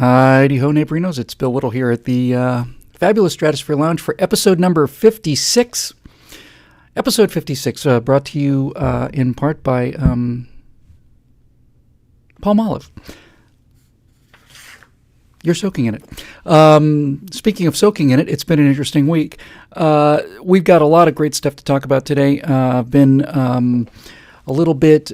Heidi-ho, neighborinos. It's Bill Whittle here at the fabulous Stratosphere Lounge for episode number 56. Episode 56, brought to you in part by Palmolive. You're soaking in it. Speaking of soaking in it, it's been an interesting week. We've got a lot of great stuff to talk about today. I've been a little bit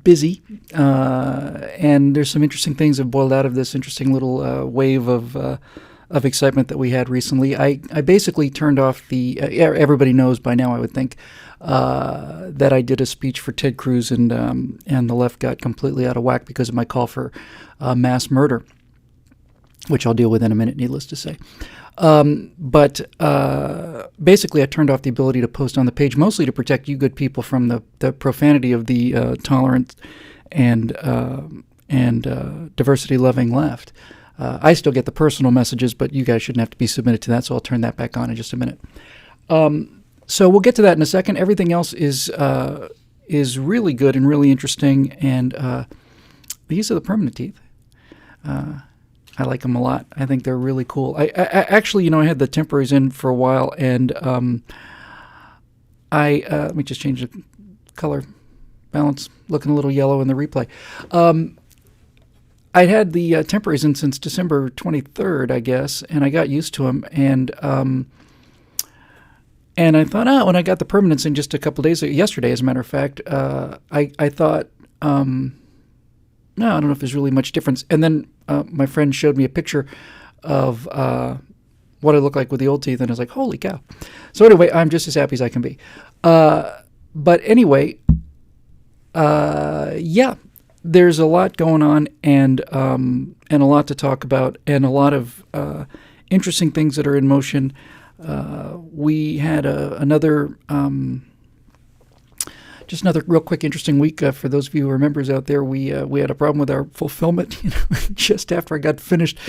busy, and there's some interesting things that have boiled out of this interesting little wave of excitement that we had recently. I basically turned off the. Everybody knows by now, I would think, that I did a speech for Ted Cruz, and the left got completely out of whack because of my call for mass murder, which I'll deal with in a minute, needless to say. But basically, I turned off the ability to post on the page, mostly to protect you good people from the profanity of the tolerant and diversity-loving left. I still get the personal messages, but you guys shouldn't have to be submitted to that, so I'll turn that back on in just a minute. So we'll get to that in a second. Everything else is really good and really interesting, and these are the permanent teeth. I like them a lot. I think they're really cool. I actually, I had the temporaries in for a while, and let me just change the color balance, looking a little yellow in the replay. I'd had the temporaries in since December 23rd, I guess, and I got used to them, and I thought, when I got the permanents in just a couple days, yesterday, as a matter of fact, I thought, no, I don't know if there's really much difference. And then my friend showed me a picture of what I look like with the old teeth, and I was like, holy cow. So anyway, I'm just as happy as I can be. But anyway, yeah, there's a lot going on, and a lot to talk about, and a lot of interesting things that are in motion. We had another real quick interesting week for those of you who are members out there. We had a problem with our fulfillment. Just after I got finished,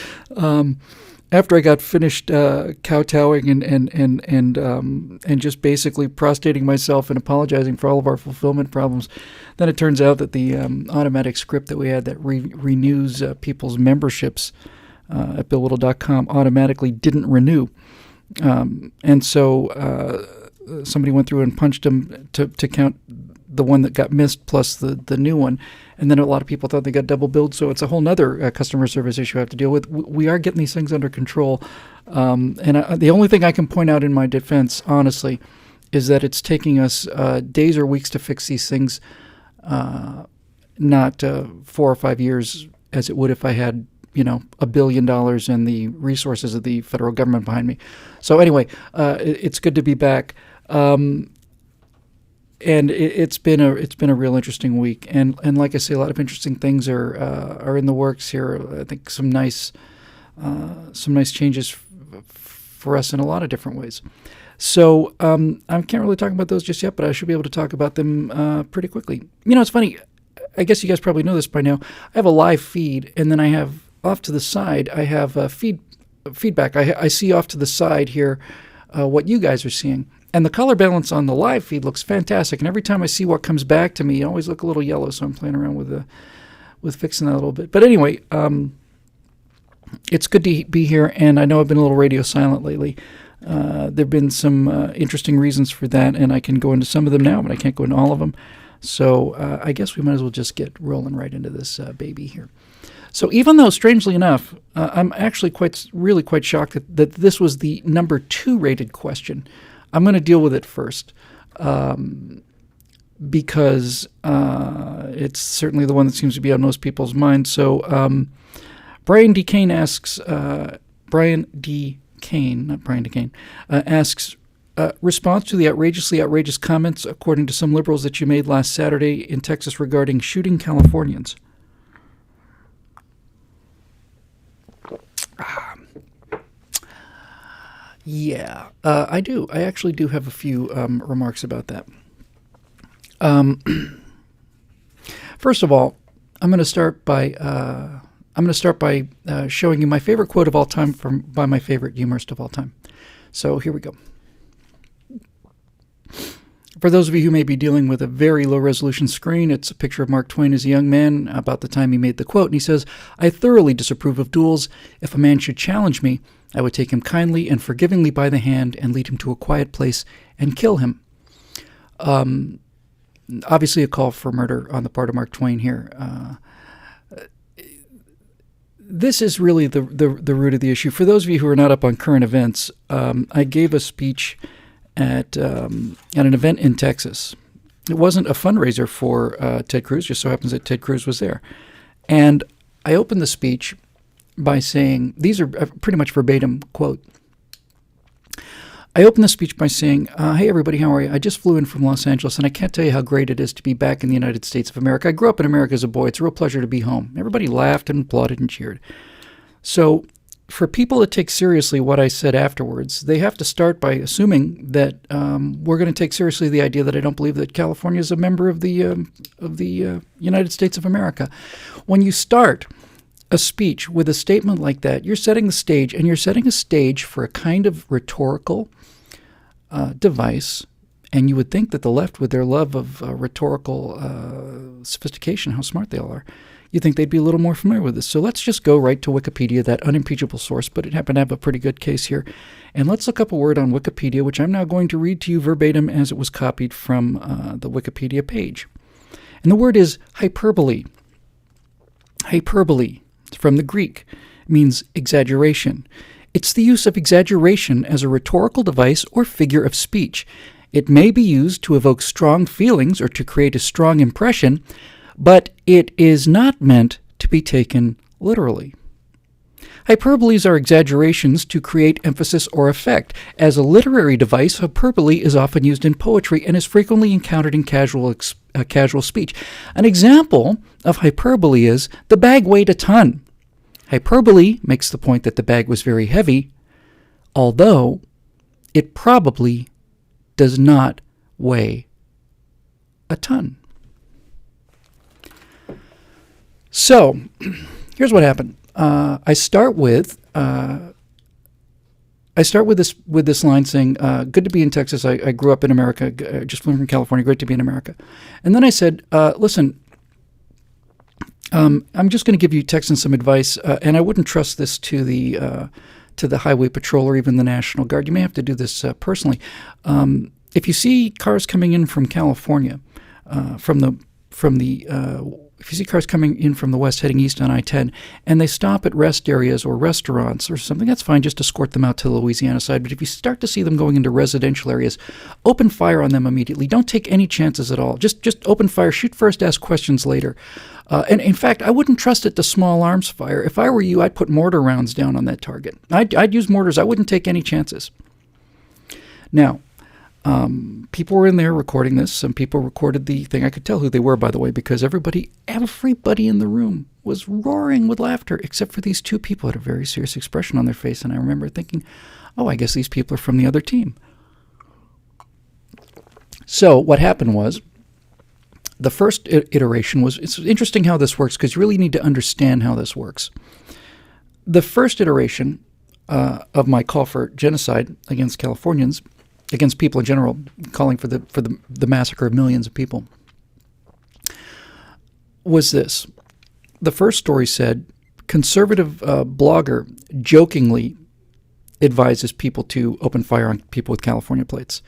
kowtowing and just basically prostrating myself and apologizing for all of our fulfillment problems. Then it turns out that the automatic script that we had that renews people's memberships at BillWhittle.com automatically didn't renew. And so somebody went through and punched them to count the one that got missed plus the new one. And then a lot of people thought they got double billed. So it's a whole nother customer service issue I have to deal with. We are getting these things under control. And the only thing I can point out in my defense, honestly, is that it's taking us days or weeks to fix these things, not 4 or 5 years as it would if I had $1 billion and the resources of the federal government behind me. So anyway, it's good to be back. And it's been a real interesting week. And like I say, a lot of interesting things are in the works here. I think some nice changes for us in a lot of different ways. So I can't really talk about those just yet, but I should be able to talk about them pretty quickly. It's funny. I guess you guys probably know this by now. I have a live feed, and then I have off to the side, I have feedback. I see off to the side here what you guys are seeing. And the color balance on the live feed looks fantastic. And every time I see what comes back to me, I always look a little yellow, so I'm playing around with fixing that a little bit. But anyway, it's good to be here, and I know I've been a little radio silent lately. There have been some interesting reasons for that, and I can go into some of them now, but I can't go into all of them. So I guess we might as well just get rolling right into this baby here. So even though, strangely enough, I'm actually really quite shocked that this was the number 2 rated question, I'm going to deal with it first because it's certainly the one that seems to be on most people's minds. So Brian D. Kane asks, asks, response to the outrageously outrageous comments, according to some liberals, that you made last Saturday in Texas regarding shooting Californians. Yeah, I do. I actually do have a few remarks about that. First of all, I'm going to start by showing you my favorite quote of all time by my favorite humorist of all time. So here we go. For those of you who may be dealing with a very low-resolution screen, it's a picture of Mark Twain as a young man about the time he made the quote, and he says, "I thoroughly disapprove of duels. If a man should challenge me, I would take him kindly and forgivingly by the hand and lead him to a quiet place and kill him." Obviously a call for murder on the part of Mark Twain here. This is really the root of the issue. For those of you who are not up on current events, I gave a speech at an event in Texas. It wasn't a fundraiser for Ted Cruz, just so happens that Ted Cruz was there. And I opened the speech by saying, these are pretty much verbatim quote. I opened the speech by saying, "Hey everybody, how are you? I just flew in from Los Angeles and I can't tell you how great it is to be back in the United States of America. I grew up in America as a boy. It's a real pleasure to be home." Everybody laughed and applauded and cheered. So for people to take seriously what I said afterwards, they have to start by assuming that we're going to take seriously the idea that I don't believe that California is a member of the United States of America. When you start a speech with a statement like that, you're setting the stage, and you're setting a stage for a kind of rhetorical device. And you would think that the left, with their love of rhetorical sophistication, how smart they all are, you think they'd be a little more familiar with this. So let's just go right to Wikipedia, that unimpeachable source, but it happened to have a pretty good case here. And let's look up a word on Wikipedia, which I'm now going to read to you verbatim as it was copied from the Wikipedia page. And the word is hyperbole. Hyperbole, from the Greek, means exaggeration. It's the use of exaggeration as a rhetorical device or figure of speech. It may be used to evoke strong feelings or to create a strong impression, but it is not meant to be taken literally. Hyperboles are exaggerations to create emphasis or effect. As a literary device, hyperbole is often used in poetry and is frequently encountered in casual speech. An example of hyperbole is, "The bag weighed a ton." Hyperbole makes the point that the bag was very heavy, although it probably does not weigh a ton. So, here's what happened. I start with this line saying, "Good to be in Texas. I grew up in America. Just flew from California. Great to be in America." And then I said, "Listen, I'm just going to give you Texans some advice, and I wouldn't trust this to the Highway Patrol or even the National Guard. You may have to do this personally. If you see cars coming in from California, if you see cars coming in from the west heading east on I-10, and they stop at rest areas or restaurants or something, that's fine. Just escort them out to the Louisiana side. But if you start to see them going into residential areas, open fire on them immediately. Don't take any chances at all. Just open fire. Shoot first, ask questions later. And in fact, I wouldn't trust it to small arms fire. If I were you, I'd put mortar rounds down on that target. I'd use mortars. I wouldn't take any chances." Now, people were in there recording this. Some people recorded the thing. I could tell who they were, by the way, because everybody in the room was roaring with laughter, except for these two people who had a very serious expression on their face. And I remember thinking, oh, I guess these people are from the other team. So what happened was, the first iteration was, it's interesting how this works, because you really need to understand how this works. The first iteration of my call for genocide against Californians, against people in general, calling for the massacre of millions of people, was this. The first story said, conservative blogger jokingly advises people to open fire on people with California plates.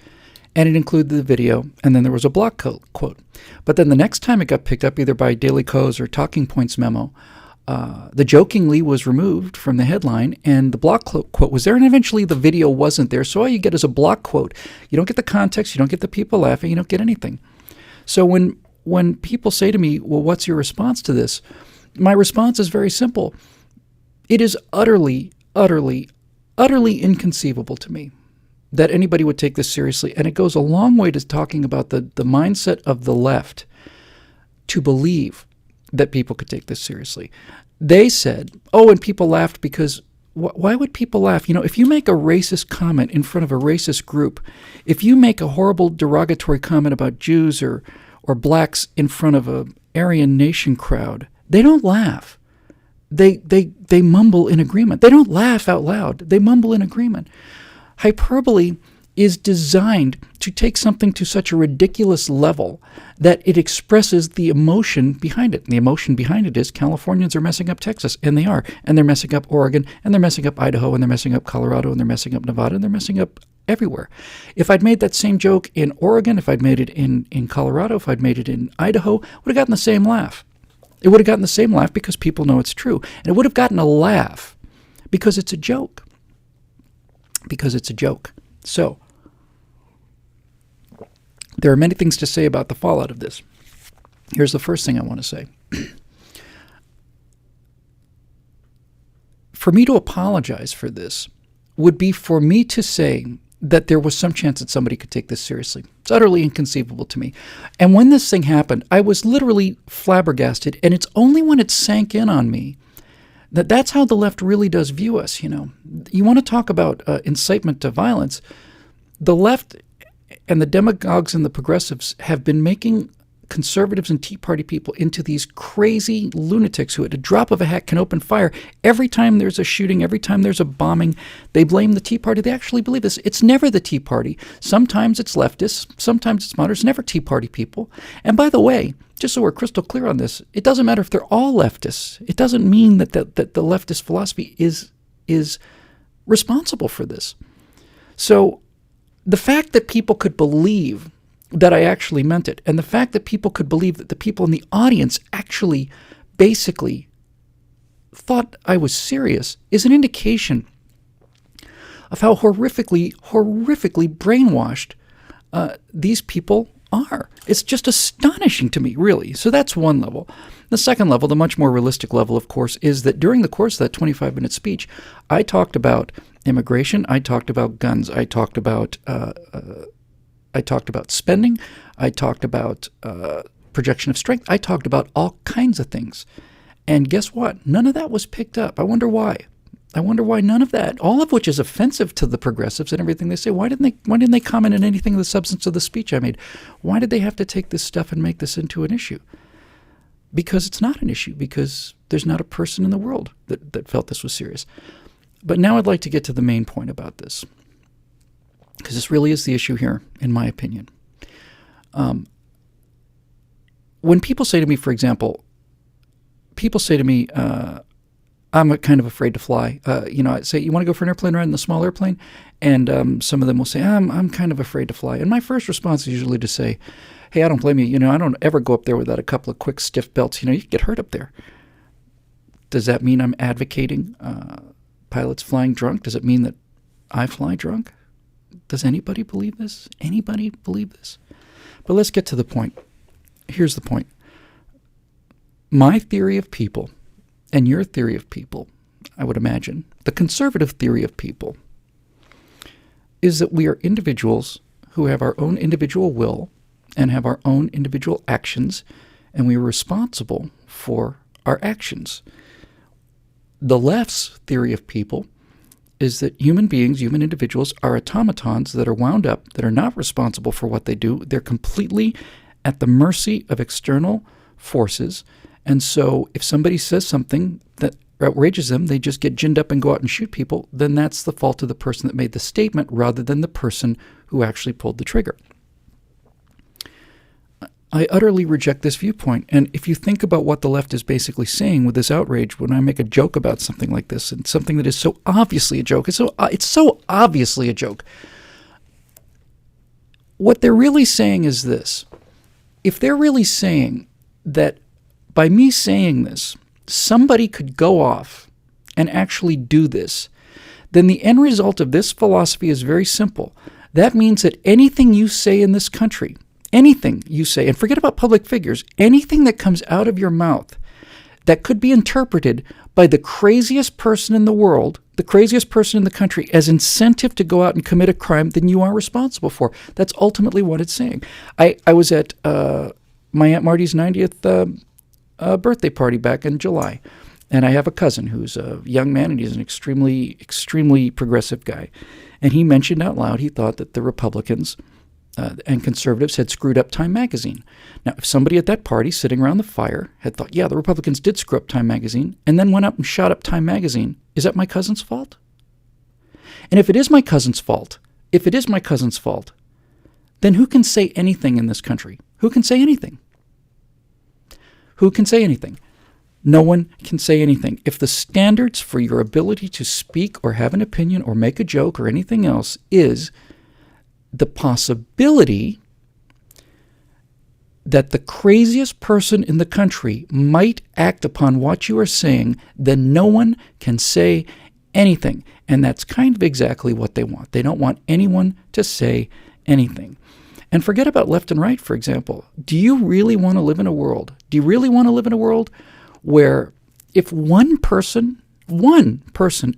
And it included the video, and then there was a block quote. But then the next time it got picked up, either by Daily Kos or Talking Points memo, the jokingly was removed from the headline, and the block quote was there, and eventually the video wasn't there. So all you get is a block quote. You don't get the context, you don't get the people laughing, you don't get anything. So when people say to me, well, what's your response to this? My response is very simple. It is utterly, utterly, utterly inconceivable to me that anybody would take this seriously. And it goes a long way to talking about the mindset of the left to believe that people could take this seriously. They said, oh, and people laughed because, why would people laugh? You know, if you make a racist comment in front of a racist group, if you make a horrible derogatory comment about Jews or blacks in front of a Aryan Nation crowd, they don't laugh. They mumble in agreement. They don't laugh out loud. They mumble in agreement. Hyperbole is designed to take something to such a ridiculous level that it expresses the emotion behind it. And the emotion behind it is Californians are messing up Texas, and they are. And they're messing up Oregon, and they're messing up Idaho, and they're messing up Colorado, and they're messing up Nevada, and they're messing up everywhere. If I'd made that same joke in Oregon, if I'd made it in Colorado, if I'd made it in Idaho, would have gotten the same laugh. It would have gotten the same laugh because people know it's true. And it would have gotten a laugh because it's a joke. Because it's a joke. So, there are many things to say about the fallout of this. Here's the first thing I want to say. For me to apologize for this would be for me to say that there was some chance that somebody could take this seriously. It's utterly inconceivable to me. And when this thing happened, I was literally flabbergasted, and it's only when it sank in on me that that's how the left really does view us, you know. You want to talk about incitement to violence. The left and the demagogues and the progressives have been making conservatives and Tea Party people into these crazy lunatics who at a drop of a hat can open fire. Every time there's a shooting, every time there's a bombing, they blame the Tea Party. They actually believe this. It's never the Tea Party. Sometimes it's leftists. Sometimes it's moderates. Never Tea Party people. And by the way, just so we're crystal clear on this, it doesn't matter if they're all leftists. It doesn't mean that the leftist philosophy is responsible for this. So the fact that people could believe that I actually meant it, and the fact that people could believe that the people in the audience actually basically thought I was serious is an indication of how horrifically brainwashed these people are. It's just astonishing to me, really. So that's one level. The second level, the much more realistic level, of course, is that during the course of that 25-minute speech, I talked about immigration, I talked about guns, I talked about spending, I talked about projection of strength, I talked about all kinds of things. And guess what? None of that was picked up. I wonder why. I wonder why none of that, all of which is offensive to the progressives and everything they say. Why didn't they comment on anything of the substance of the speech I made? Why did they have to take this stuff and make this into an issue? Because it's not an issue, because there's not a person in the world that felt this was serious. But now I'd like to get to the main point about this, because this really is the issue here, in my opinion. When people say to me, for example, I'm kind of afraid to fly. I say, you want to go for an airplane ride in the small airplane? And some of them will say, I'm kind of afraid to fly. And my first response is usually to say, hey, I don't blame you. I don't ever go up there without a couple of quick stiff belts. You can get hurt up there. Does that mean I'm advocating pilots flying drunk? Does it mean that I fly drunk? Does anybody believe this? Anybody believe this? But let's get to the point. Here's the point. My theory of people and your theory of people, I would imagine, the conservative theory of people, is that we are individuals who have our own individual will and have our own individual actions, and we are responsible for our actions. The left's theory of people is that human beings, human individuals, are automatons that are wound up, that are not responsible for what they do. They're completely at the mercy of external forces. And so if somebody says something that outrages them, they just get ginned up and go out and shoot people, then that's the fault of the person that made the statement rather than the person who actually pulled the trigger. I utterly reject this viewpoint. And if you think about what the left is basically saying with this outrage, when I make a joke about something like this, and something that is so obviously a joke, it's so obviously a joke. What they're really saying is this. If they're really saying that by me saying this, somebody could go off and actually do this, then the end result of this philosophy is very simple. That means that anything you say in this country, anything you say, and forget about public figures, anything that comes out of your mouth that could be interpreted by the craziest person in the world, the craziest person in the country, as incentive to go out and commit a crime, then you are responsible for. That's ultimately what it's saying. I was at my Aunt Marty's 90th birthday party back in July, and I have a cousin who's a young man, and he's an extremely, extremely progressive guy. And he mentioned out loud he thought that the Republicans and conservatives had screwed up Time magazine. Now, if somebody at that party sitting around the fire had thought, yeah, the Republicans did screw up Time magazine, and then went up and shot up Time magazine, is that my cousin's fault? And if it is my cousin's fault, if it is my cousin's fault, then who can say anything in this country? Who can say anything? Who can say anything? No one can say anything. If the standards for your ability to speak or have an opinion or make a joke or anything else is the possibility that the craziest person in the country might act upon what you are saying, then no one can say anything. And that's kind of exactly what they want. They don't want anyone to say anything. And forget about left and right, for example. Do you really want to live in a world? Do you really want to live in a world where if one person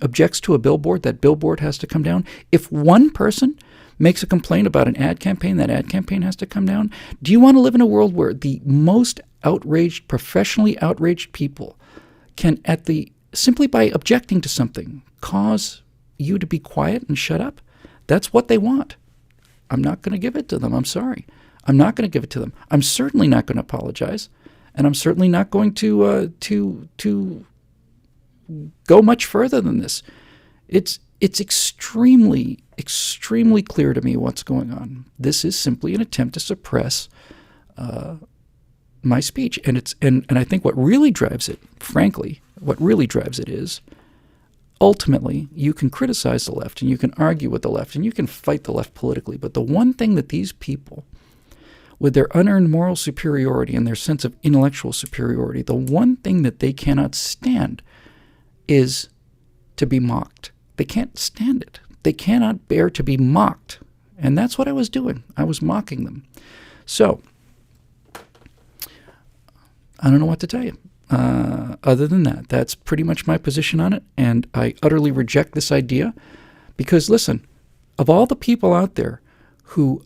objects to a billboard, that billboard has to come down? If one person makes a complaint about an ad campaign, that ad campaign has to come down? Do you want to live in a world where the most outraged, professionally outraged people can, simply by objecting to something, cause you to be quiet and shut up? That's what they want. I'm not going to give it to them. I'm sorry. I'm not going to give it to them. I'm certainly not going to apologize, and I'm certainly not going to go much further than this. It's extremely, extremely clear to me what's going on. This is simply an attempt to suppress my speech, and I think what really drives it, frankly, is ultimately you can criticize the left and you can argue with the left and you can fight the left politically, but the one thing that these people, with their unearned moral superiority and their sense of intellectual superiority, the one thing that they cannot stand is to be mocked. They can't stand it. They cannot bear to be mocked. And that's what I was doing. I was mocking them. So, I don't know what to tell you. Other than that, that's pretty much my position on it. And I utterly reject this idea because, listen, of all the people out there who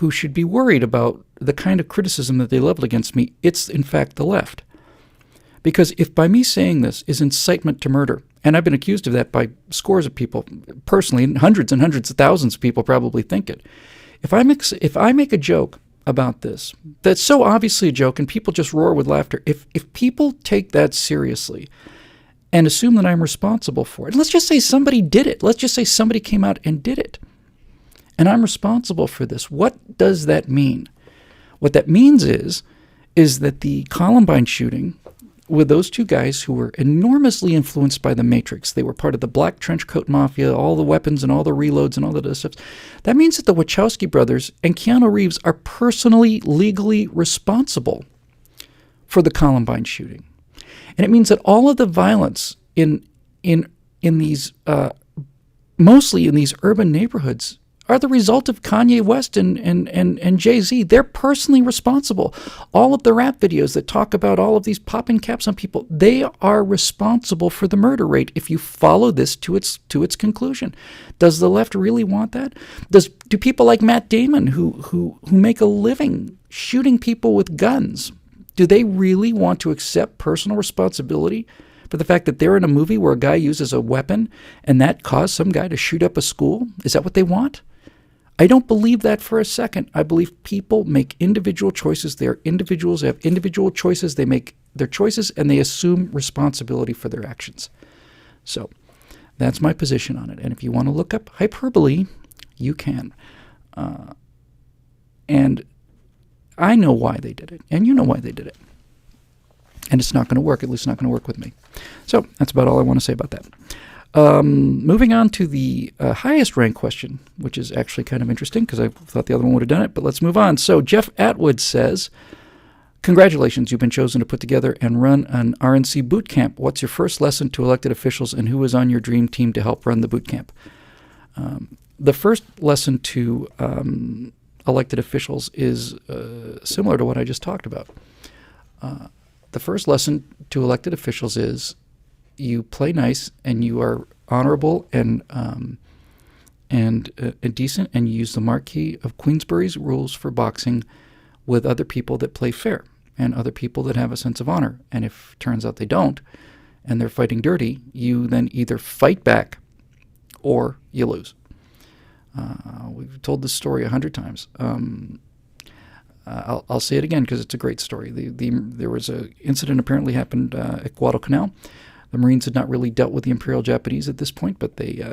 should be worried about the kind of criticism that they level against me, it's in fact the left. Because if by me saying this is incitement to murder, and I've been accused of that by scores of people personally, and hundreds of thousands of people probably think it. If I make a joke about this, that's so obviously a joke and people just roar with laughter, if people take that seriously and assume that I'm responsible for it, let's just say somebody did it. Let's just say somebody came out and did it, and I'm responsible for this. What does that mean? What that means is that the Columbine shooting with those two guys who were enormously influenced by the Matrix, they were part of the black trench coat mafia, all the weapons and all the reloads and all the stuff. That means that the Wachowski brothers and Keanu Reeves are personally, legally responsible for the Columbine shooting. And it means that all of the violence in these, mostly in these urban neighborhoods, are the result of Kanye West and Jay-Z. They're personally responsible. All of the rap videos that talk about all of these popping caps on people, they are responsible for the murder rate if you follow this to its conclusion. Does the left really want that? Do people like Matt Damon who make a living shooting people with guns, do they really want to accept personal responsibility for the fact that they're in a movie where a guy uses a weapon and that caused some guy to shoot up a school? Is that what they want? I don't believe that for a second. I believe people make individual choices. They are individuals. They have individual choices. They make their choices, and they assume responsibility for their actions. So that's my position on it. And if you want to look up hyperbole, you can. And I know why they did it, and you know why they did it. And it's not going to work, at least not going to work with me. So that's about all I want to say about that. Moving on to the highest ranked question, which is actually kind of interesting because I thought the other one would have done it, but let's move on. So Jeff Atwood says, congratulations, you've been chosen to put together and run an RNC boot camp. What's your first lesson to elected officials, and who is on your dream team to help run the boot camp? The first lesson to elected officials is similar to what I just talked about. The first lesson to elected officials is you play nice and you are honorable and decent, and you use the Marquis of Queensberry's rules for boxing with other people that play fair and other people that have a sense of honor. And if it turns out they don't and they're fighting dirty, you then either fight back or you lose. We've told this story 100 times. I'll say it again because it's a great story. There was an incident apparently happened at Guadalcanal. The Marines had not really dealt with the Imperial Japanese at this point, but they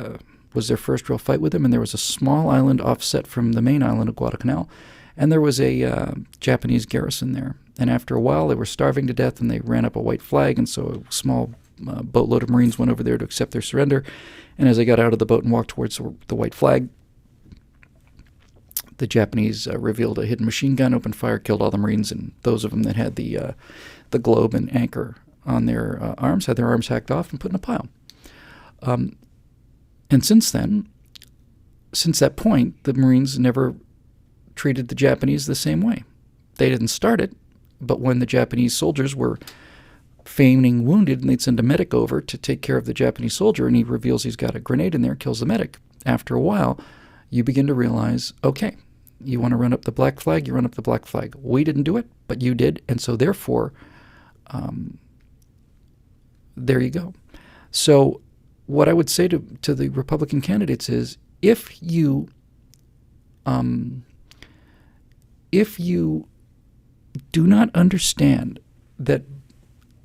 was their first real fight with them, and there was a small island offset from the main island of Guadalcanal, and there was a Japanese garrison there. And after a while, they were starving to death, and they ran up a white flag, and so a small boatload of Marines went over there to accept their surrender. And as they got out of the boat and walked towards the white flag, the Japanese revealed a hidden machine gun, opened fire, killed all the Marines, and those of them that had the globe and anchor on their arms had their arms hacked off and put in a pile. And since that point, the Marines never treated the Japanese the same way. They didn't start it, but when the Japanese soldiers were feigning wounded and they'd send a medic over to take care of the Japanese soldier, and he reveals he's got a grenade in there, kills the medic. After a while, you begin to realize, okay, you want to run up the black flag, you run up the black flag. We didn't do it, but you did, and so therefore, there you go. So what I would say to the Republican candidates is, if you do not understand that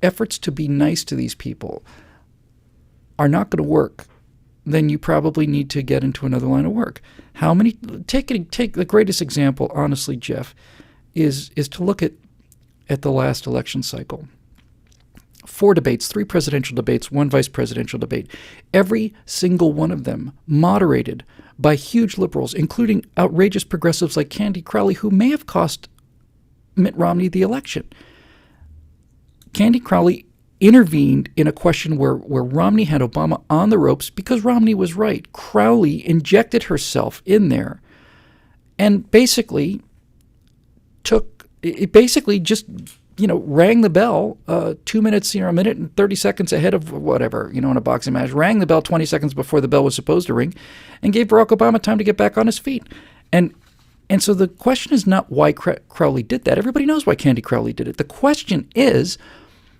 efforts to be nice to these people are not going to work, then you probably need to get into another line of work. Take the greatest example, honestly, Jeff, is to look at the last election cycle. 4 debates, 3 presidential debates, 1 vice presidential debate. Every single one of them moderated by huge liberals, including outrageous progressives like Candy Crowley, who may have cost Mitt Romney the election. Candy Crowley intervened in a question where Romney had Obama on the ropes because Romney was right. Crowley injected herself in there and basically just rang the bell 2 minutes, a minute and 30 seconds ahead of whatever, in a boxing match, rang the bell 20 seconds before the bell was supposed to ring, and gave Barack Obama time to get back on his feet. And so the question is not why Crowley did that. Everybody knows why Candy Crowley did it. The question is,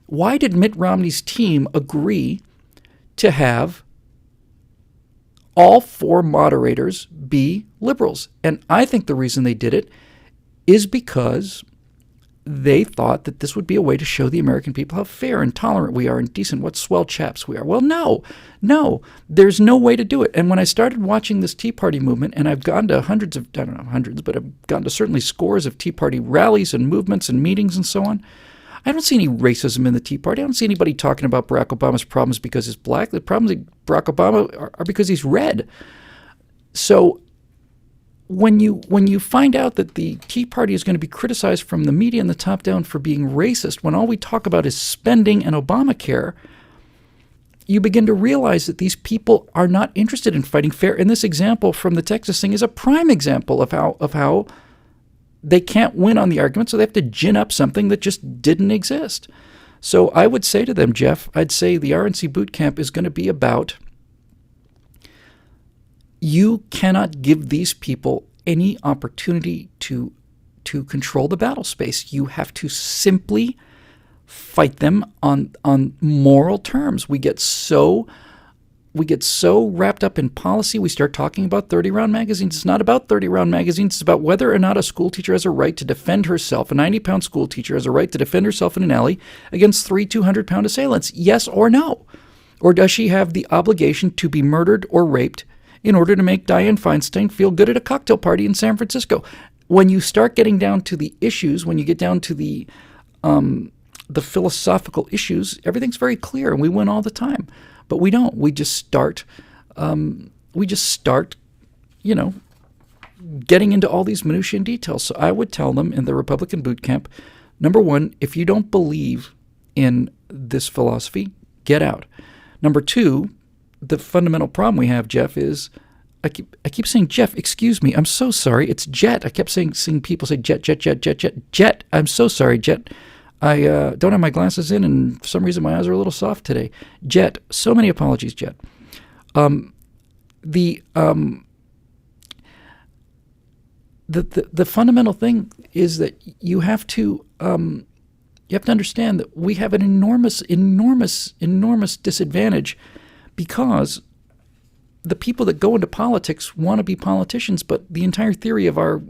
why did Mitt Romney's team agree to have all 4 moderators be liberals? And I think the reason they did it is because they thought that this would be a way to show the American people how fair and tolerant we are and decent, what swell chaps we are. Well, no, there's no way to do it. And when I started watching this Tea Party movement, and I've gone to but I've gone to certainly scores of Tea Party rallies and movements and meetings and so on, I don't see any racism in the Tea Party. I don't see anybody talking about Barack Obama's problems because he's black. The problems with Barack Obama are because he's red. So when you find out that the Tea Party is going to be criticized from the media and the top down for being racist, when all we talk about is spending and Obamacare, you begin to realize that these people are not interested in fighting fair. And this example from the Texas thing is a prime example of how they can't win on the argument, so they have to gin up something that just didn't exist. So I would say to them, Jeff, I'd say the RNC boot camp is going to be about, you cannot give these people any opportunity to control the battle space. You have to simply fight them on moral terms. We get so wrapped up in policy, we start talking about 30-round magazines. It's not about 30-round magazines. It's about whether or not a school teacher has a right to defend herself. A 90-pound school teacher has a right to defend herself in an alley against 3 200-pound assailants. Yes or no? Or does she have the obligation to be murdered or raped in order to make Dianne Feinstein feel good at a cocktail party in San Francisco? When you start getting down to the issues, when you get down to the philosophical issues, everything's very clear, and we win all the time. But we don't. We just start, getting into all these minutiae and details. So I would tell them in the Republican boot camp, number one, if you don't believe in this philosophy, get out. Number two, the fundamental problem we have, Jeff, is I keep saying Jeff. Excuse me. I'm so sorry. It's Jet. I kept seeing people say Jet. I'm so sorry, Jet. I don't have my glasses in, and for some reason my eyes are a little soft today. Jet. So many apologies, Jet. The fundamental thing is that you have to understand that we have an enormous disadvantage, because the people that go into politics want to be politicians, but the entire theory of our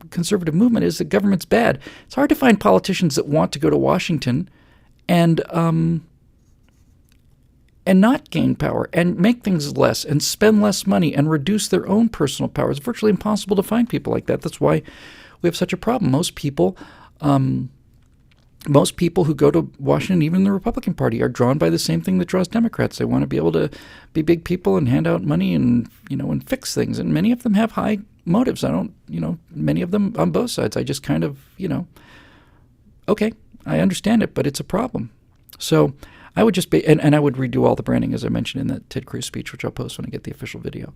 conservative movement is that government's bad. It's hard to find politicians that want to go to Washington and and not gain power and make things less and spend less money and reduce their own personal power. It's virtually impossible to find people like that. That's why we have such a problem. Most people who go to Washington, even the Republican Party, are drawn by the same thing that draws Democrats. They want to be able to be big people and hand out money and fix things. And many of them have high motives. Many of them on both sides. I just kind of, okay, I understand it, but it's a problem. So I would just be, and I would redo all the branding, as I mentioned in that Ted Cruz speech, which I'll post when I get the official video.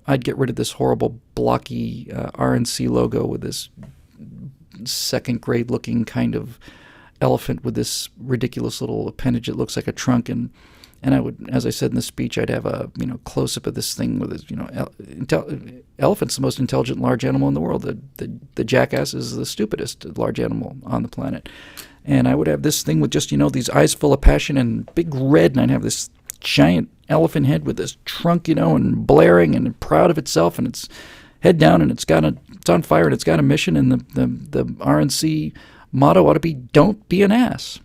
I'd get rid of this horrible blocky RNC logo with this second grade looking kind of elephant with this ridiculous little appendage that looks like a trunk, and I would, as I said in the speech, I'd have a close up of this thing with this, elephant's the most intelligent large animal in the world. The jackass is the stupidest large animal on the planet. And I would have this thing with just, these eyes full of passion and big red, and I'd have this giant elephant head with this trunk, and blaring and proud of itself, and it's head down, and it's on fire, and it's got a mission, and the RNC motto ought to be, don't be an ass.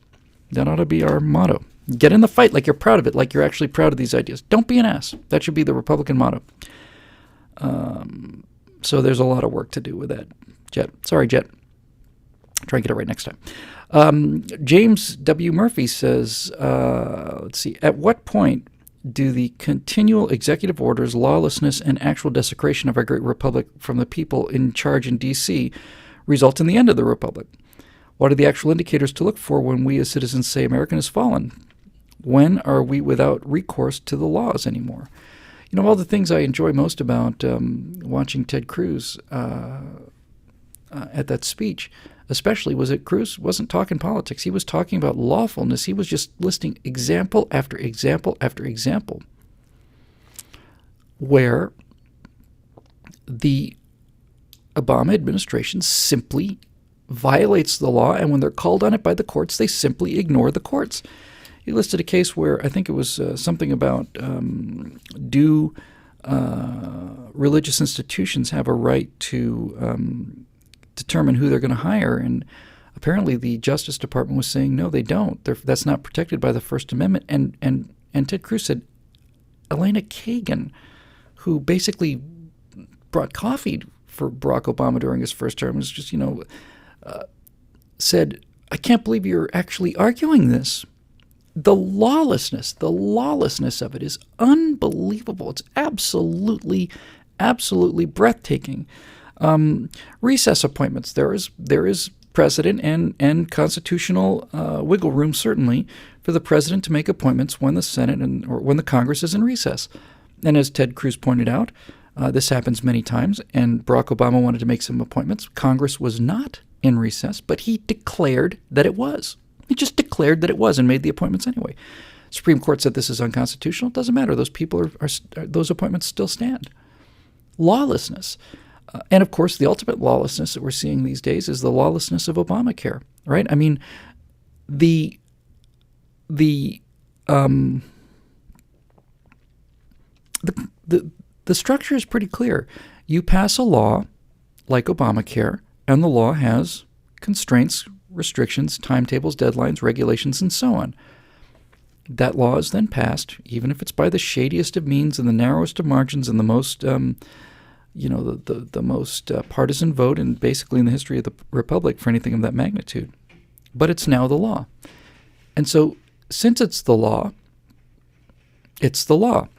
That ought to be our motto. Get in the fight like you're proud of it, like you're actually proud of these ideas. Don't be an ass. That should be the Republican motto. So there's a lot of work to do with that, Jet. Sorry, Jet. Try and get it right next time. James W. Murphy says, let's see, at what point do the continual executive orders, lawlessness, and actual desecration of our great republic from the people in charge in D.C. result in the end of the republic? What are the actual indicators to look for when we as citizens say America has fallen? When are we without recourse to the laws anymore? All the things I enjoy most about watching Ted Cruz at that speech, especially, was that Cruz wasn't talking politics. He was talking about lawfulness. He was just listing example after example after example where the Obama administration simply violates the law, and when they're called on it by the courts, they simply ignore the courts. He listed a case where I think it was something about do religious institutions have a right to determine who they're going to hire, and apparently the Justice Department was saying no, they don't. That's not protected by the First Amendment. And Ted Cruz said Elena Kagan, who basically brought coffee for Barack Obama during his first term, was just said, I can't believe you're actually arguing this. The lawlessness of it is unbelievable. It's absolutely breathtaking. Recess appointments. There is precedent and constitutional wiggle room, certainly, for the president to make appointments when the Senate or when the Congress is in recess. And as Ted Cruz pointed out, this happens many times, and Barack Obama wanted to make some appointments. Congress was not in recess, but he declared that it was. He just declared that it was and made the appointments anyway. Supreme Court said this is unconstitutional. It doesn't matter. Those people those appointments still stand. Lawlessness. And, of course, the ultimate lawlessness that we're seeing these days is the lawlessness of Obamacare, right? I mean, the structure is pretty clear. You pass a law like Obamacare, and the law has constraints, restrictions, timetables, deadlines, regulations, and so on. That law is then passed, even if it's by the shadiest of means and the narrowest of margins and the most the most partisan vote and basically in the history of the Republic for anything of that magnitude. But it's now the law. And so since it's the law, it's the law.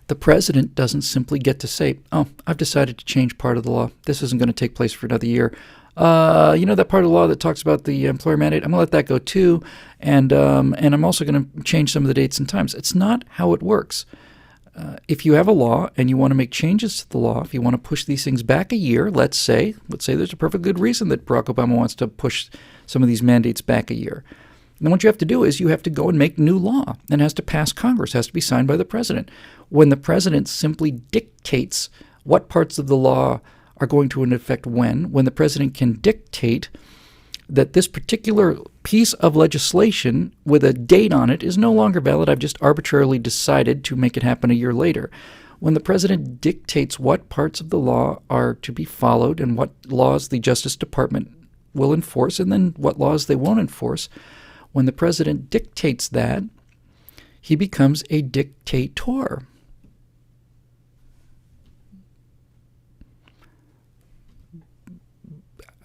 The president doesn't simply get to say, oh, I've decided to change part of the law. This isn't going to take place for another year. That part of the law that talks about the employer mandate, I'm going to let that go too. And I'm also going to change some of the dates and times. It's not how it works. If you have a law and you want to make changes to the law, if you want to push these things back a year, let's say there's a perfect good reason that Barack Obama wants to push some of these mandates back a year. Then what you have to do is you have to go and make new law, and it has to pass Congress, has to be signed by the president. When the president simply dictates what parts of the law are going to affect when the president can dictate that this particular piece of legislation with a date on it is no longer valid, I've just arbitrarily decided to make it happen a year later. When the president dictates what parts of the law are to be followed and what laws the Justice Department will enforce and then what laws they won't enforce, When the president dictates that, he becomes a dictator.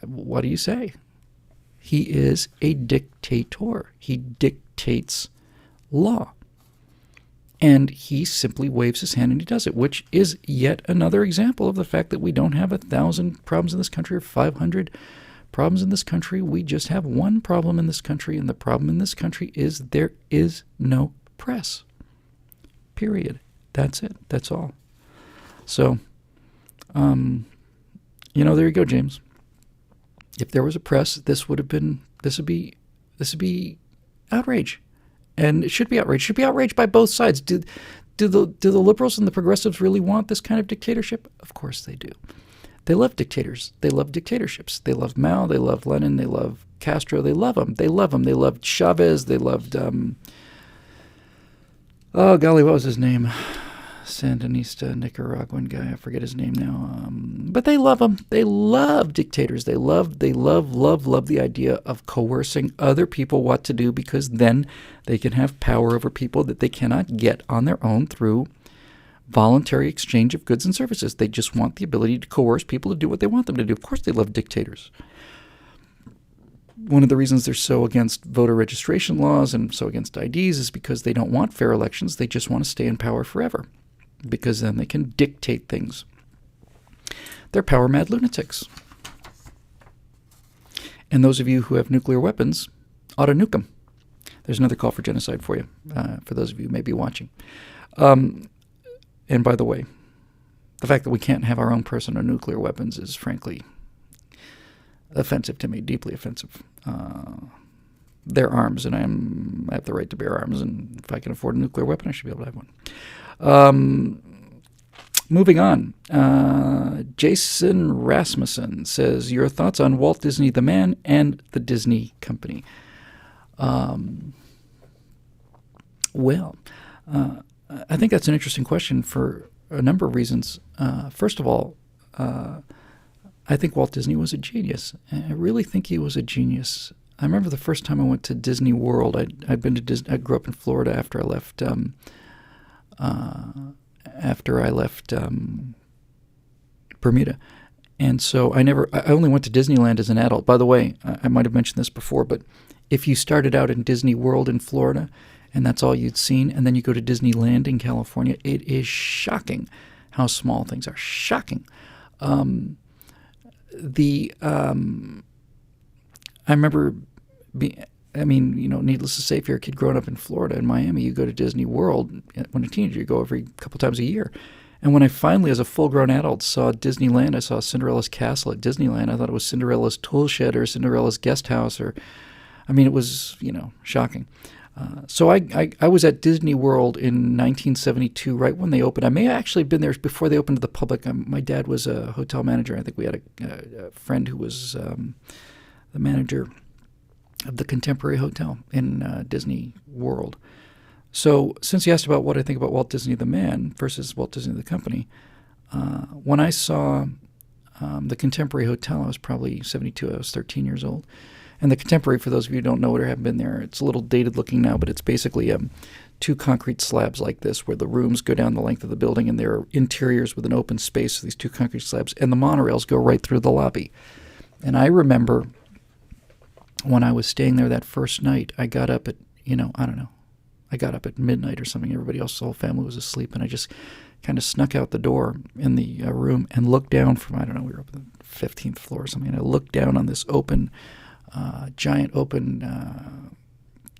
What do you say? He is a dictator. He dictates law. And he simply waves his hand and he does it, which is yet another example of the fact that we don't have 1,000 problems in this country or 500 problems in this country. We just have one problem in this country, and the problem in this country is there is no press. Period. That's it. That's all. So, there you go, James. If there was a press, this would be outrage. And it should be outrage. It should be outraged by both sides. Do the liberals and the progressives really want this kind of dictatorship? Of course they do. They love dictators. They love dictatorships. They love Mao. They love Lenin. They love Castro. They love them. They love them. They loved Chavez. They loved, oh, golly, what was his name? Sandinista, Nicaraguan guy. I forget his name now. But they love them. They love dictators. They love the idea of coercing other people what to do, because then they can have power over people that they cannot get on their own through voluntary exchange of goods and services. They just want the ability to coerce people to do what they want them to do. Of course they love dictators. One of the reasons they're so against voter registration laws and so against IDs is because they don't want fair elections. They just want to stay in power forever, because then they can dictate things. They're power-mad lunatics. And those of you who have nuclear weapons ought to nuke them. There's another call for genocide for you, for those of you who may be watching. And by the way, the fact that we can't have our own personal nuclear weapons is frankly offensive to me, deeply offensive. They're arms, and I have the right to bear arms, and if I can afford a nuclear weapon, I should be able to have one. Moving on. Jason Rasmussen says, your thoughts on Walt Disney the man and the Disney company. I think that's an interesting question for a number of reasons. First of all, I think Walt Disney was a genius. I really think he was a genius. I remember the first time I went to Disney World. I'd been to Disney. I grew up in Florida after I left. Bermuda, and so I only went to Disneyland as an adult. By the way, I might have mentioned this before, but if you started out in Disney World in Florida, and that's all you'd seen, and then you go to Disneyland in California, it is shocking how small things are. Shocking. I remember needless to say, if you're a kid growing up in Florida, in Miami, you go to Disney World. When a teenager, you go every couple times a year. And when I finally, as a full-grown adult, saw Disneyland, I saw Cinderella's castle at Disneyland. I thought it was Cinderella's tool shed or Cinderella's guest house, it was, shocking. So I was at Disney World in 1972, right when they opened. I may have actually been there before they opened to the public. My dad was a hotel manager. I think we had a friend who was the manager of the Contemporary Hotel in Disney World. So since you asked about what I think about Walt Disney the man versus Walt Disney the company, when I saw the Contemporary Hotel, I was probably 72. I was 13 years old. And the Contemporary, for those of you who don't know it or haven't been there, it's a little dated looking now, but it's basically two concrete slabs like this where the rooms go down the length of the building, and there are interiors with an open space for these two concrete slabs, and the monorails go right through the lobby. And I remember when I was staying there that first night, I got up at, I got up at midnight or something. Everybody else, the whole family was asleep, and I just kind of snuck out the door in the room and looked down from, we were up on the 15th floor or something, and I looked down on this giant open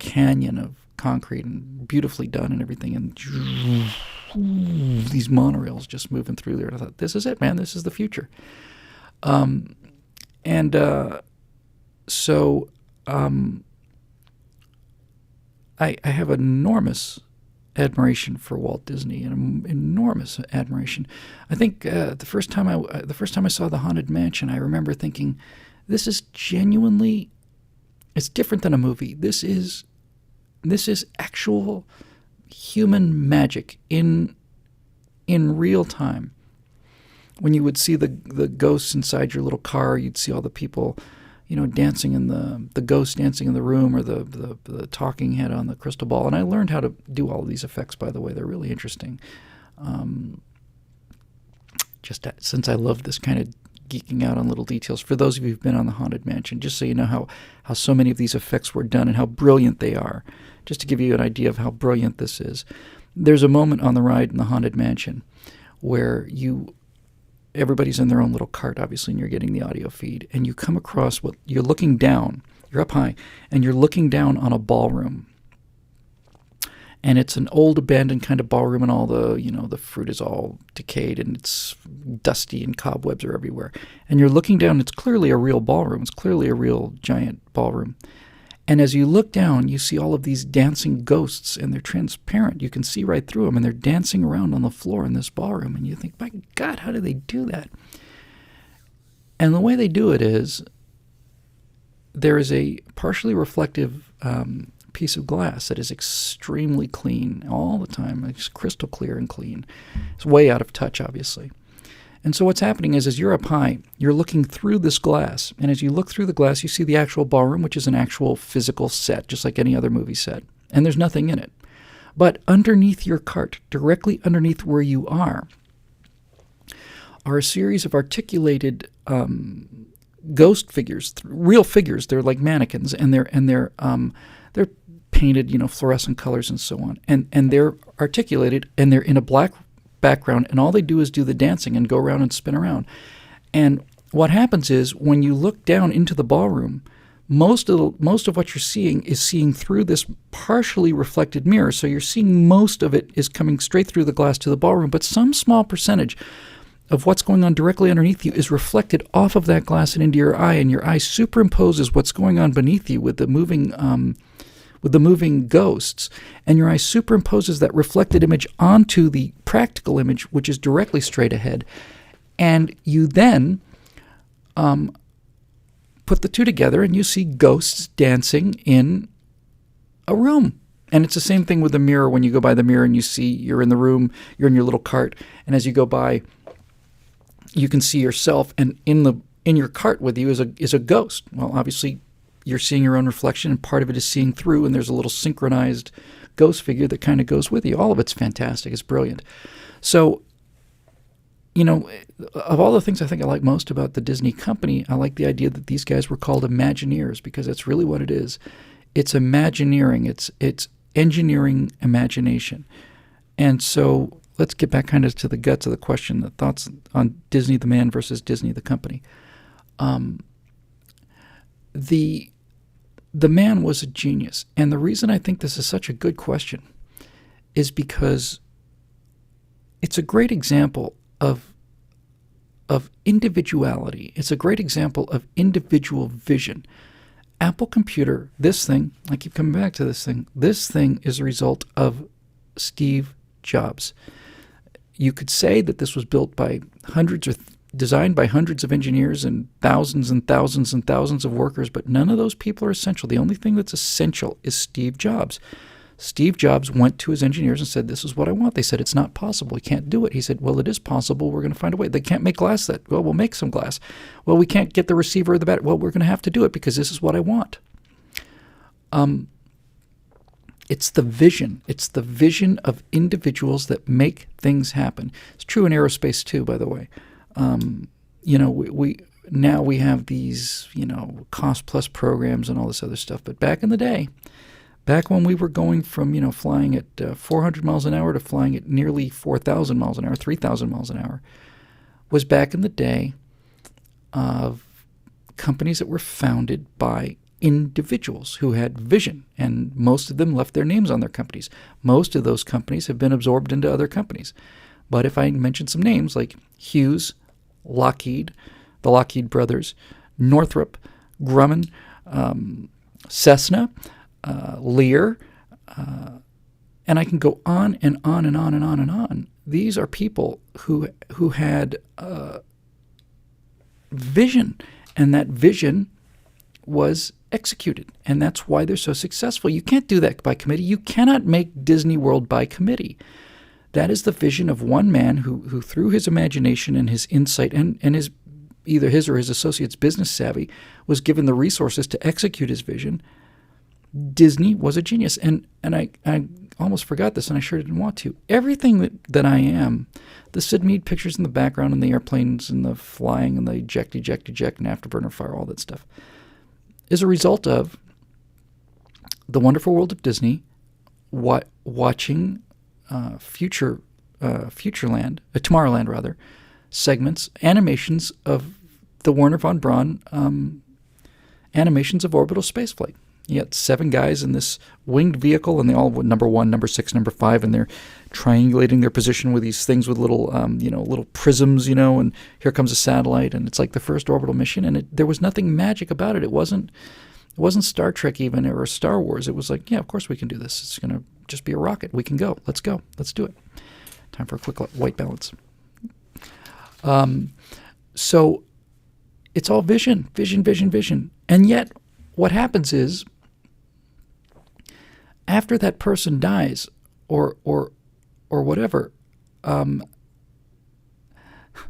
canyon of concrete and beautifully done and everything, and these monorails just moving through there. And I thought, this is it, man. This is the future. So I have enormous admiration for Walt Disney, and enormous admiration. I think the first time I saw the Haunted Mansion, I remember thinking, this is genuinely, it's different than a movie. This is actual human magic in real time. When you would see the ghosts inside your little car, you'd see all the people, dancing in the ghost dancing in the room, or the talking head on the crystal ball. And I learned how to do all of these effects, by the way. They're really interesting. Since I love this kind of geeking out on little details. For those of you who've been on the Haunted Mansion, just so you know how so many of these effects were done and how brilliant they are, just to give you an idea of how brilliant this is. There's a moment on the ride in the Haunted Mansion where everybody's in their own little cart, obviously, and you're getting the audio feed, and you come across you're looking down, you're up high, and you're looking down on a ballroom. And it's an old abandoned kind of ballroom, and all the fruit is all decayed and it's dusty and cobwebs are everywhere. And you're looking down, it's clearly a real ballroom. It's clearly a real giant ballroom. And as you look down, you see all of these dancing ghosts, and they're transparent. You can see right through them, and they're dancing around on the floor in this ballroom. And you think, my God, how do they do that? And the way they do it is there is a partially reflective piece of glass that is extremely clean all the time. It's crystal clear and clean. It's way out of touch, obviously. And so what's happening is, as you're up high, you're looking through this glass. And as you look through the glass, you see the actual ballroom, which is an actual physical set, just like any other movie set. And there's nothing in it. But underneath your cart, directly underneath where you are a series of articulated ghost figures, real figures. They're like mannequins, and they're painted, fluorescent colors and so on. And they're articulated, and they're in a black background, and all they do is do the dancing and go around and spin around. And what happens is, when you look down into the ballroom, most of what you're seeing is seeing through this partially reflected mirror. So you're seeing most of it is coming straight through the glass to the ballroom, but some small percentage of what's going on directly underneath you is reflected off of that glass and into your eye, and your eye superimposes what's going on beneath you with the moving ghosts, and your eye superimposes that reflected image onto the practical image, which is directly straight ahead. And you then put the two together, and you see ghosts dancing in a room. And it's the same thing with the mirror. When you go by the mirror and you see you're in the room, you're in your little cart, and as you go by, you can see yourself, and in your cart with you is a ghost. Well, obviously, you're seeing your own reflection, and part of it is seeing through, and there's a little synchronized ghost figure that kind of goes with you. All of it's fantastic. It's brilliant. So, of all the things I think I like most about the Disney company, I like the idea that these guys were called Imagineers, because that's really what it is. It's Imagineering. It's engineering imagination. And so let's get back kind of to the guts of the question, the thoughts on Disney the man versus Disney the company. The man was a genius. And the reason I think this is such a good question is because it's a great example of individuality. It's a great example of individual vision. Apple Computer, this thing, I keep coming back to this thing is a result of Steve Jobs. You could say that this was built by designed by hundreds of engineers and thousands and thousands and thousands of workers, but none of those people are essential. The only thing that's essential is Steve Jobs. Steve Jobs went to his engineers and said, this is what I want. They said, it's not possible. We can't do it. He said, well, it is possible. We're going to find a way. They can't make glass that. Well, we'll make some glass. Well, we can't get the receiver or the battery. Well, we're going to have to do it because this is what I want. It's the vision. It's the vision of individuals that make things happen. It's true in aerospace too, by the way. We have these, cost plus programs and all this other stuff. But back in the day, back when we were going from, flying at 400 miles an hour to flying at nearly 4,000 miles an hour, 3,000 miles an hour, was back in the day of companies that were founded by individuals who had vision, and most of them left their names on their companies. Most of those companies have been absorbed into other companies. But if I mention some names like Hughes, Lockheed, the Lockheed brothers, Northrop, Grumman, Cessna, Lear, and I can go on and on and on and on and on. These are people who had vision, and that vision was executed, and that's why they're so successful. You can't do that by committee. You cannot make Disney World by committee. That is the vision of one man who through his imagination and his insight and his either his or his associates business savvy, was given the resources to execute his vision, Disney was a genius. And I almost forgot this, and I sure didn't want to. Everything that I am, the Sid Mead pictures in the background and the airplanes and the flying and the eject, and afterburner fire, all that stuff, is a result of the wonderful world of Disney, watching Tomorrowland rather, segments, animations of the Werner von Braun animations of orbital spaceflight. You got 7 guys in this winged vehicle, and they all number 1, number 6, number 5, and they're triangulating their position with these things with little, little prisms, and here comes a satellite, and it's like the first orbital mission, and there was nothing magic about it. It wasn't Star Trek even, or Star Wars. It was like, yeah, of course we can do this. It's going to just be a rocket. We can go. Let's go. Let's do it. Time for a quick white balance. So it's all vision. And yet what happens is, after that person dies or whatever,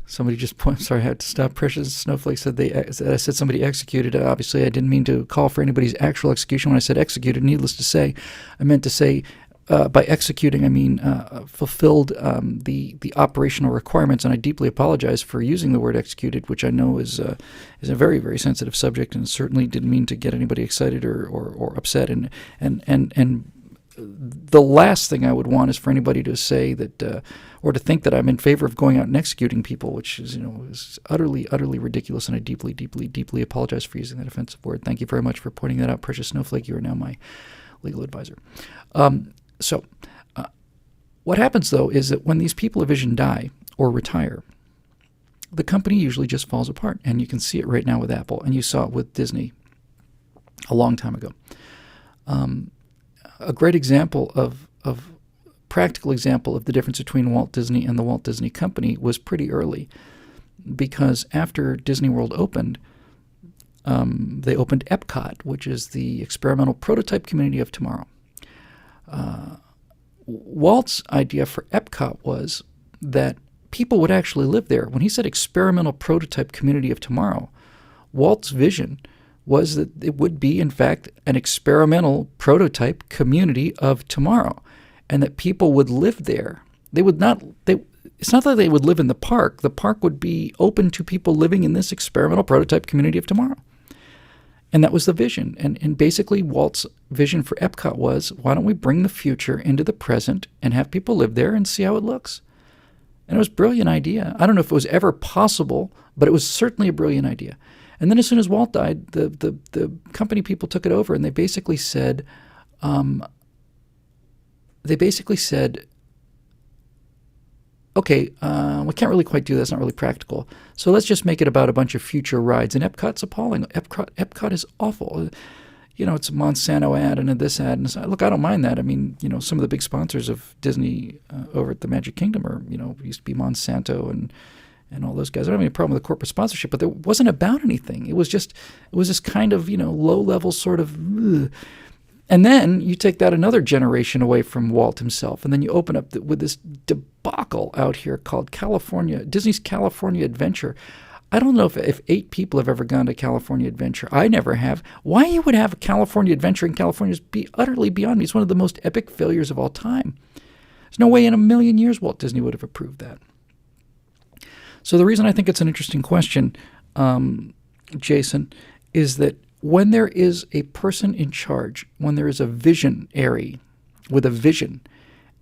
somebody just sorry, I had to stop. Precious Snowflake said I said somebody executed. Obviously, I didn't mean to call for anybody's actual execution when I said executed. Needless to say, I meant to say by executing, I mean fulfilled the operational requirements. And I deeply apologize for using the word executed, which I know is a very, very sensitive subject, and certainly didn't mean to get anybody excited or upset. And the last thing I would want is for anybody to say that or to think that I'm in favor of going out and executing people, which is utterly, utterly ridiculous. And I deeply, deeply, deeply apologize for using that offensive word. Thank you very much for pointing that out, Precious Snowflake. You are now my legal advisor. So what happens, though, is that when these people of vision die or retire, the company usually just falls apart. And you can see it right now with Apple, and you saw it with Disney a long time ago. A great example of practical example of the difference between Walt Disney and the Walt Disney Company was pretty early, because after Disney World opened, they opened Epcot, which is the experimental prototype community of tomorrow. Walt's idea for Epcot was that people would actually live there. When he said experimental prototype community of tomorrow, Walt's vision was that it would be, in fact, an experimental prototype community of tomorrow, and that people would live there. It's not that they would live in the park. The park would be open to people living in this experimental prototype community of tomorrow. And that was the vision. And basically Walt's vision for Epcot was, why don't we bring the future into the present and have people live there and see how it looks? And it was a brilliant idea. I don't know if it was ever possible, but it was certainly a brilliant idea. And then as soon as Walt died, the company people took it over, and they basically said, okay, we can't really quite do that. It's not really practical. So let's just make it about a bunch of future rides. And Epcot's appalling. Epcot is awful. It's a Monsanto ad and a this ad. And look, I don't mind that. I mean, some of the big sponsors of Disney over at the Magic Kingdom are, used to be Monsanto and all those guys. I don't have any problem with the corporate sponsorship, but there wasn't about anything. It was this kind of, low-level sort of... And then you take that another generation away from Walt himself, and then you open up with this debacle out here called Disney's California Adventure. I don't know if 8 people have ever gone to California Adventure. I never have. Why you would have a California Adventure in California is utterly beyond me. It's one of the most epic failures of all time. There's no way in a million years Walt Disney would have approved that. So the reason I think it's an interesting question, Jason, is that when there is a person in charge, when there is a visionary with a vision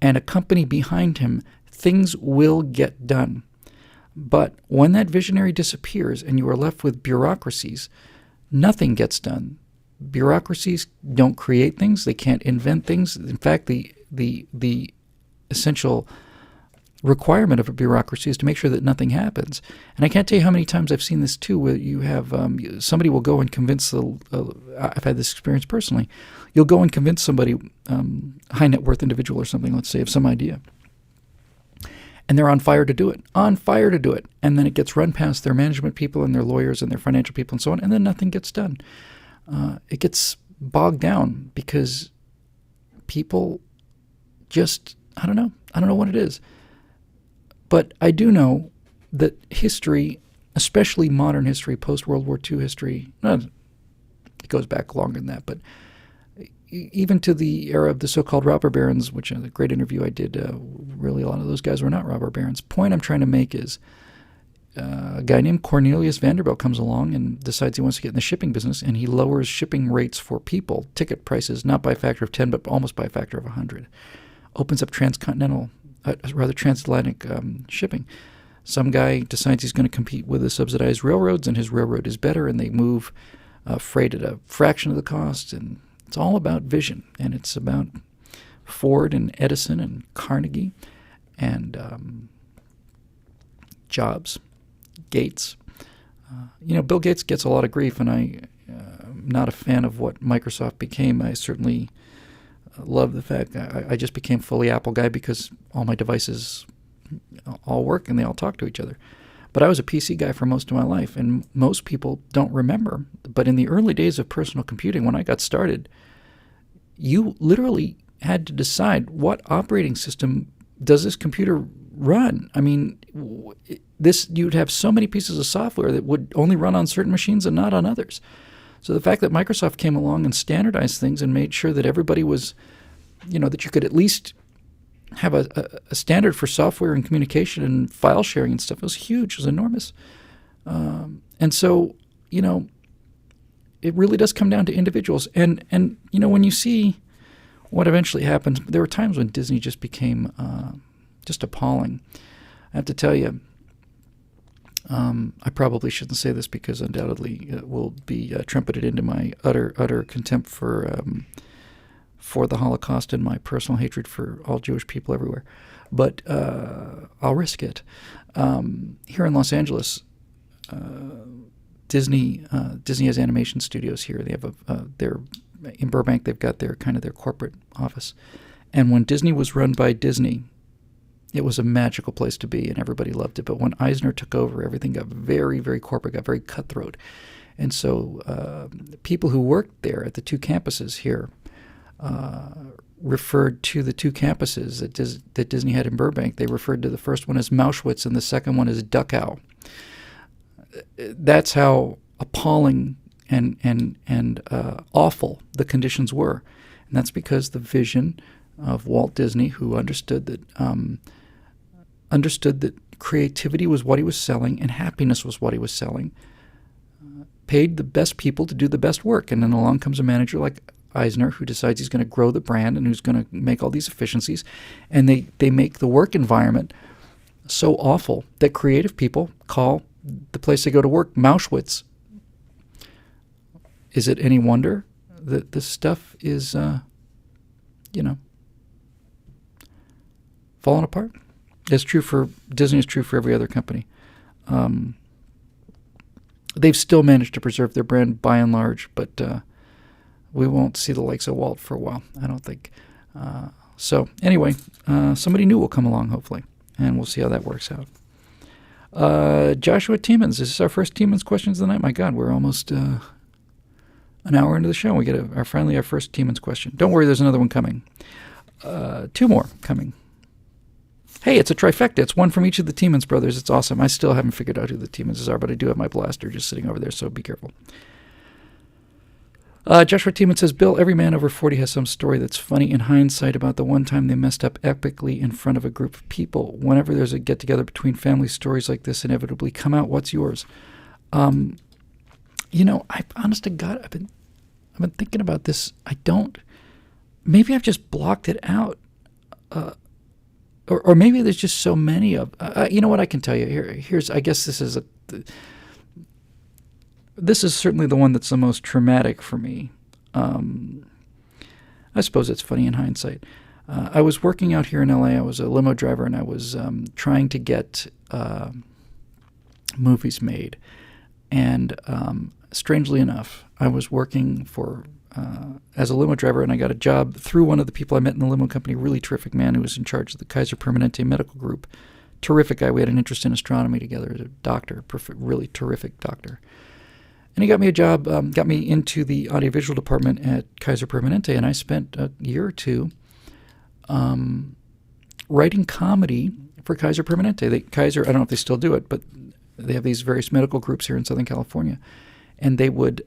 and a company behind him, things will get done. But when that visionary disappears and you are left with bureaucracies, nothing gets done. Bureaucracies don't create things. They can't invent things. In fact, the essential requirement of a bureaucracy is to make sure that nothing happens. And I can't tell you how many times I've seen this too, where you have somebody will go and convince I've had this experience personally. You'll go and convince somebody, high net worth individual or something, let's say, of some idea, and they're on fire to do it, and then it gets run past their management people and their lawyers and their financial people and so on, and then nothing gets done. It gets bogged down because people just, I don't know what it is. But I do know that history especially modern history, post-World War II history. It goes back longer than that, but even to the era of the so-called robber barons, which in the great interview I did, really a lot of those guys were not robber barons. Point I'm trying to make is a guy named Cornelius Vanderbilt comes along and decides he wants to get in the shipping business, and he lowers shipping rates for people, ticket prices, not by a factor of 10, but almost by a factor of 100. Opens up transatlantic shipping. Some guy decides he's going to compete with the subsidized railroads, and his railroad is better, and they move freight at a fraction of the cost, and it's all about vision, and it's about Ford and Edison and Carnegie and Jobs, Gates. Bill Gates gets a lot of grief, and I'm not a fan of what Microsoft became. I certainly love the fact I just became fully Apple guy because all my devices all work and they all talk to each other. But I was a PC guy for most of my life, and most people don't remember. But in the early days of personal computing, when I got started, you literally had to decide what operating system does this computer run. I mean, you'd have so many pieces of software that would only run on certain machines and not on others. So the fact that Microsoft came along and standardized things and made sure that everybody was, that you could at least have a standard for software and communication and file sharing and stuff, it was huge. It was enormous. And so, it really does come down to individuals. And when you see what eventually happened, there were times when Disney just became just appalling. I have to tell you, I probably shouldn't say this because undoubtedly it will be trumpeted into my utter contempt for the Holocaust and my personal hatred for all Jewish people everywhere. But I'll risk it. Here in Los Angeles, Disney has animation studios here. They have they're in Burbank. They've got their corporate office. And when Disney was run by Disney, it was a magical place to be, and everybody loved it. But when Eisner took over, everything got very, very corporate, got very cutthroat. And so people who worked there at the two campuses here referred to the two campuses that Disney had in Burbank. They referred to the first one as Mauschwitz and the second one as Dachau. That's how appalling and awful the conditions were. And that's because the vision of Walt Disney, who understood that creativity was what he was selling and happiness was what he was selling, paid the best people to do the best work. And then along comes a manager like Eisner, who decides he's going to grow the brand and who's going to make all these efficiencies. And they make the work environment so awful that creative people call the place they go to work Mauschwitz. Is it any wonder that this stuff is, falling apart? It's true for Disney. It's true for every other company. They've still managed to preserve their brand by and large, but we won't see the likes of Walt for a while, I don't think. So anyway, somebody new will come along, hopefully, and we'll see how that works out. Joshua Tiemans, is this our first Tiemans questions of the night? My God, we're almost an hour into the show. We get our first Tiemans question. Don't worry, there's another one coming. Two more coming. Hey, it's a trifecta. It's one from each of the Tiemans brothers. It's awesome. I still haven't figured out who the Tiemans are, but I do have my blaster just sitting over there, so be careful. Joshua Tiemans says, Bill, every man over 40 has some story that's funny in hindsight about the one time they messed up epically in front of a group of people. Whenever there's a get-together between families, stories like this inevitably come out. What's yours? Honest to God, I've been thinking about this. Maybe I've just blocked it out. Or maybe there's just so many of. You know what I can tell you? Here's. I guess this is certainly the one that's the most traumatic for me. I suppose it's funny in hindsight. I was working out here in L.A. I was a limo driver, and I was trying to get movies made. And strangely enough, I was working as a limo driver, and I got a job through one of the people I met in the limo company, a really terrific man who was in charge of the Kaiser Permanente medical group. Terrific guy. We had an interest in astronomy together as a doctor, really terrific doctor. And he got me a job, got me into the audiovisual department at Kaiser Permanente, and I spent a year or two writing comedy for Kaiser Permanente. Kaiser, I don't know if they still do it, but they have these various medical groups here in Southern California, and they would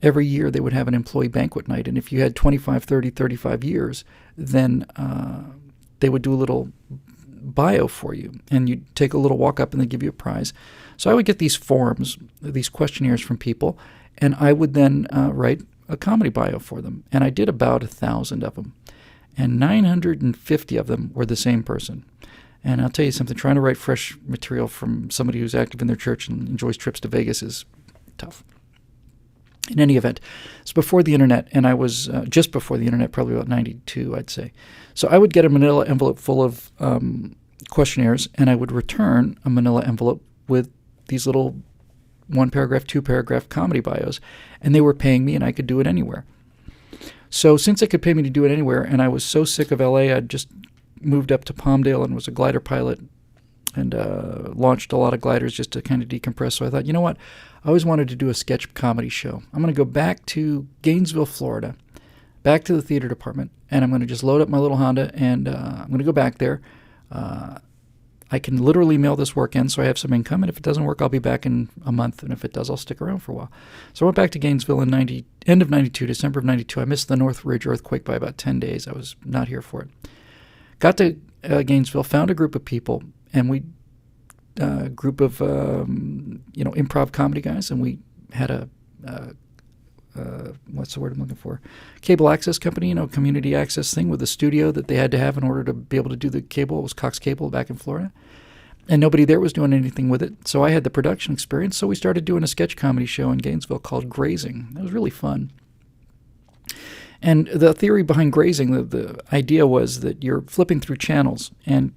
every year they would have an employee banquet night, and if you had 25, 30, 35 years, then they would do a little bio for you, and you'd take a little walk up and they'd give you a prize. So I would get these forms, these questionnaires from people, and I would then write a comedy bio for them. And I did about 1,000 of them, and 950 of them were the same person. And I'll tell you something, trying to write fresh material from somebody who's active in their church and enjoys trips to Vegas is tough. In any event, it's before the internet, and I was just before the internet, probably about 92, I'd say. So I would get a manila envelope full of questionnaires, and I would return a manila envelope with these little 1-paragraph, 2-paragraph comedy bios, and they were paying me, and I could do it anywhere. So since they could pay me to do it anywhere, and I was so sick of LA, I'd just moved up to Palmdale and was a glider pilot and launched a lot of gliders just to kind of decompress. So I thought, you know what? I always wanted to do a sketch comedy show. I'm going to go back to Gainesville, Florida, back to the theater department, and I'm going to just load up my little Honda, and I'm going to go back there. I can literally mail this work in, so I have some income, and if it doesn't work, I'll be back in a month, and if it does, I'll stick around for a while. So I went back to Gainesville in end of 92, December of 92. I missed the Northridge earthquake by about 10 days. I was not here for it. Got to Gainesville, found a group of people, and we group of improv comedy guys, and we had a what's the word I'm looking for? Cable access company, community access thing with a studio that they had to have in order to be able to do the cable. It was Cox Cable back in Florida. And nobody there was doing anything with it. So I had the production experience. So we started doing a sketch comedy show in Gainesville called Grazing. It was really fun. And the theory behind Grazing, the idea was that you're flipping through channels, and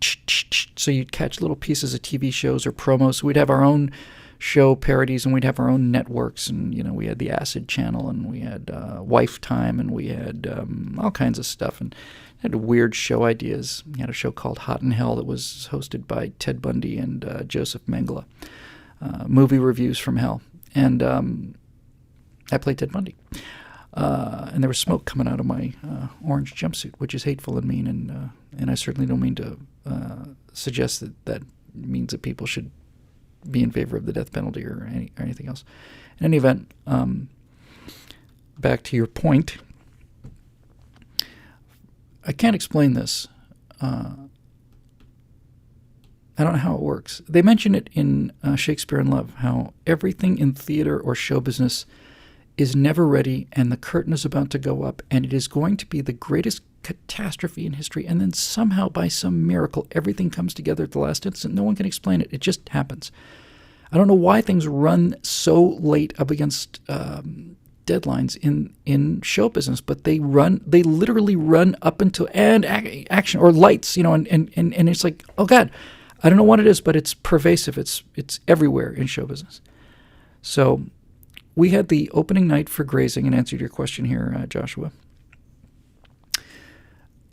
so you'd catch little pieces of TV shows or promos. So we'd have our own show parodies, and we'd have our own networks, and we had the Acid Channel, and we had Wife Time, and we had all kinds of stuff, and had weird show ideas. We had a show called Hot in Hell that was hosted by Ted Bundy and Joseph Mengele, movie reviews from hell, and I played Ted Bundy. And there was smoke coming out of my orange jumpsuit, which is hateful and mean, and I certainly don't mean to suggest that means that people should be in favor of the death penalty or anything else. In any event, back to your point, I can't explain this. I don't know how it works. They mention it in Shakespeare in Love, how everything in theater or show business is never ready, and the curtain is about to go up, and it is going to be the greatest catastrophe in history, and then somehow, by some miracle, everything comes together at the last instant. No one can explain it. It just happens. I don't know why things run so late up against deadlines in show business, but they literally run up until action or lights, and it's like, oh God, I don't know what it is, but it's pervasive. It's everywhere in show business. So we had the opening night for Grazing, in answer to your question here, Joshua.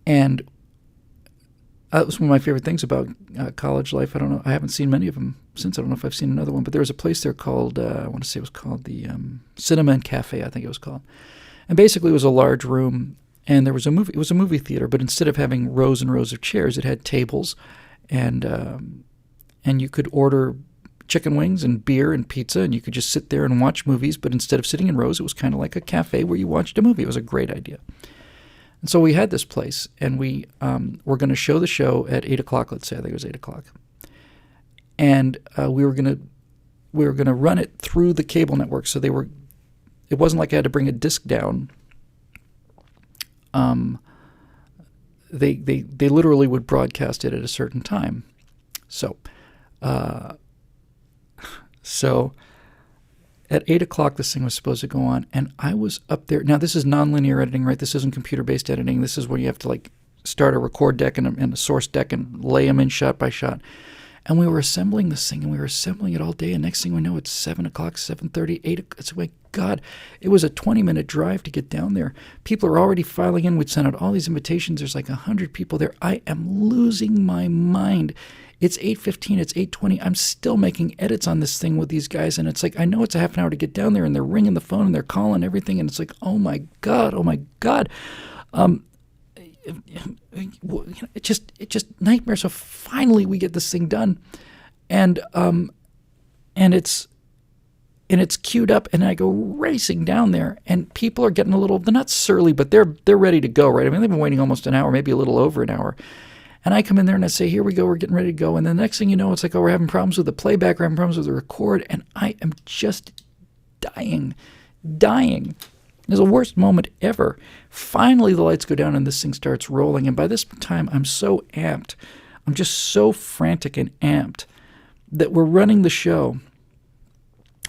And that was one of my favorite things about college life. I don't know. I haven't seen many of them since. I don't know if I've seen another one. But there was a place there called, I want to say it was called the Cinema and Cafe, I think it was called. And basically it was a large room, and there was a movie. It was a movie theater, but instead of having rows and rows of chairs, it had tables, and you could order chicken wings and beer and pizza, and you could just sit there and watch movies. But instead of sitting in rows, it was kind of like a cafe where you watched a movie. It was a great idea. And so we had this place, and we were going to show the show at 8 o'clock, let's say. I think it was 8 o'clock. And we were going to run it through the cable network. So it wasn't like I had to bring a disc down. They literally would broadcast it at a certain time. So at 8 o'clock, this thing was supposed to go on, and I was up there. Now, this is nonlinear editing, right? This isn't computer-based editing. This is where you have to start a record deck and a source deck and lay them in shot by shot. And we were assembling this thing, and we were assembling it all day, and next thing we know, it's 7 o'clock, 7:30, 8 o'clock. It's like, God, it was a 20-minute drive to get down there. People are already filing in. We'd sent out all these invitations. There's like 100 people there. I am losing my mind. It's 8:15, it's 8:20. I'm still making edits on this thing with these guys, and it's like, I know it's a half an hour to get down there, and they're ringing the phone, and they're calling everything, and it's like, oh my God. it's just nightmare. So finally we get this thing done, and it's queued up, and I go racing down there, and people are getting a little, they're not surly, but they're ready to go, right? I mean, they've been waiting almost an hour, maybe a little over an hour. And I come in there and I say, here we go, we're getting ready to go. And the next thing you know, it's like, oh, we're having problems with the playback, we're having problems with the record, and I am just dying. It was the worst moment ever. Finally, the lights go down and this thing starts rolling. And by this time, I'm so amped. I'm just so frantic and amped that we're running the show.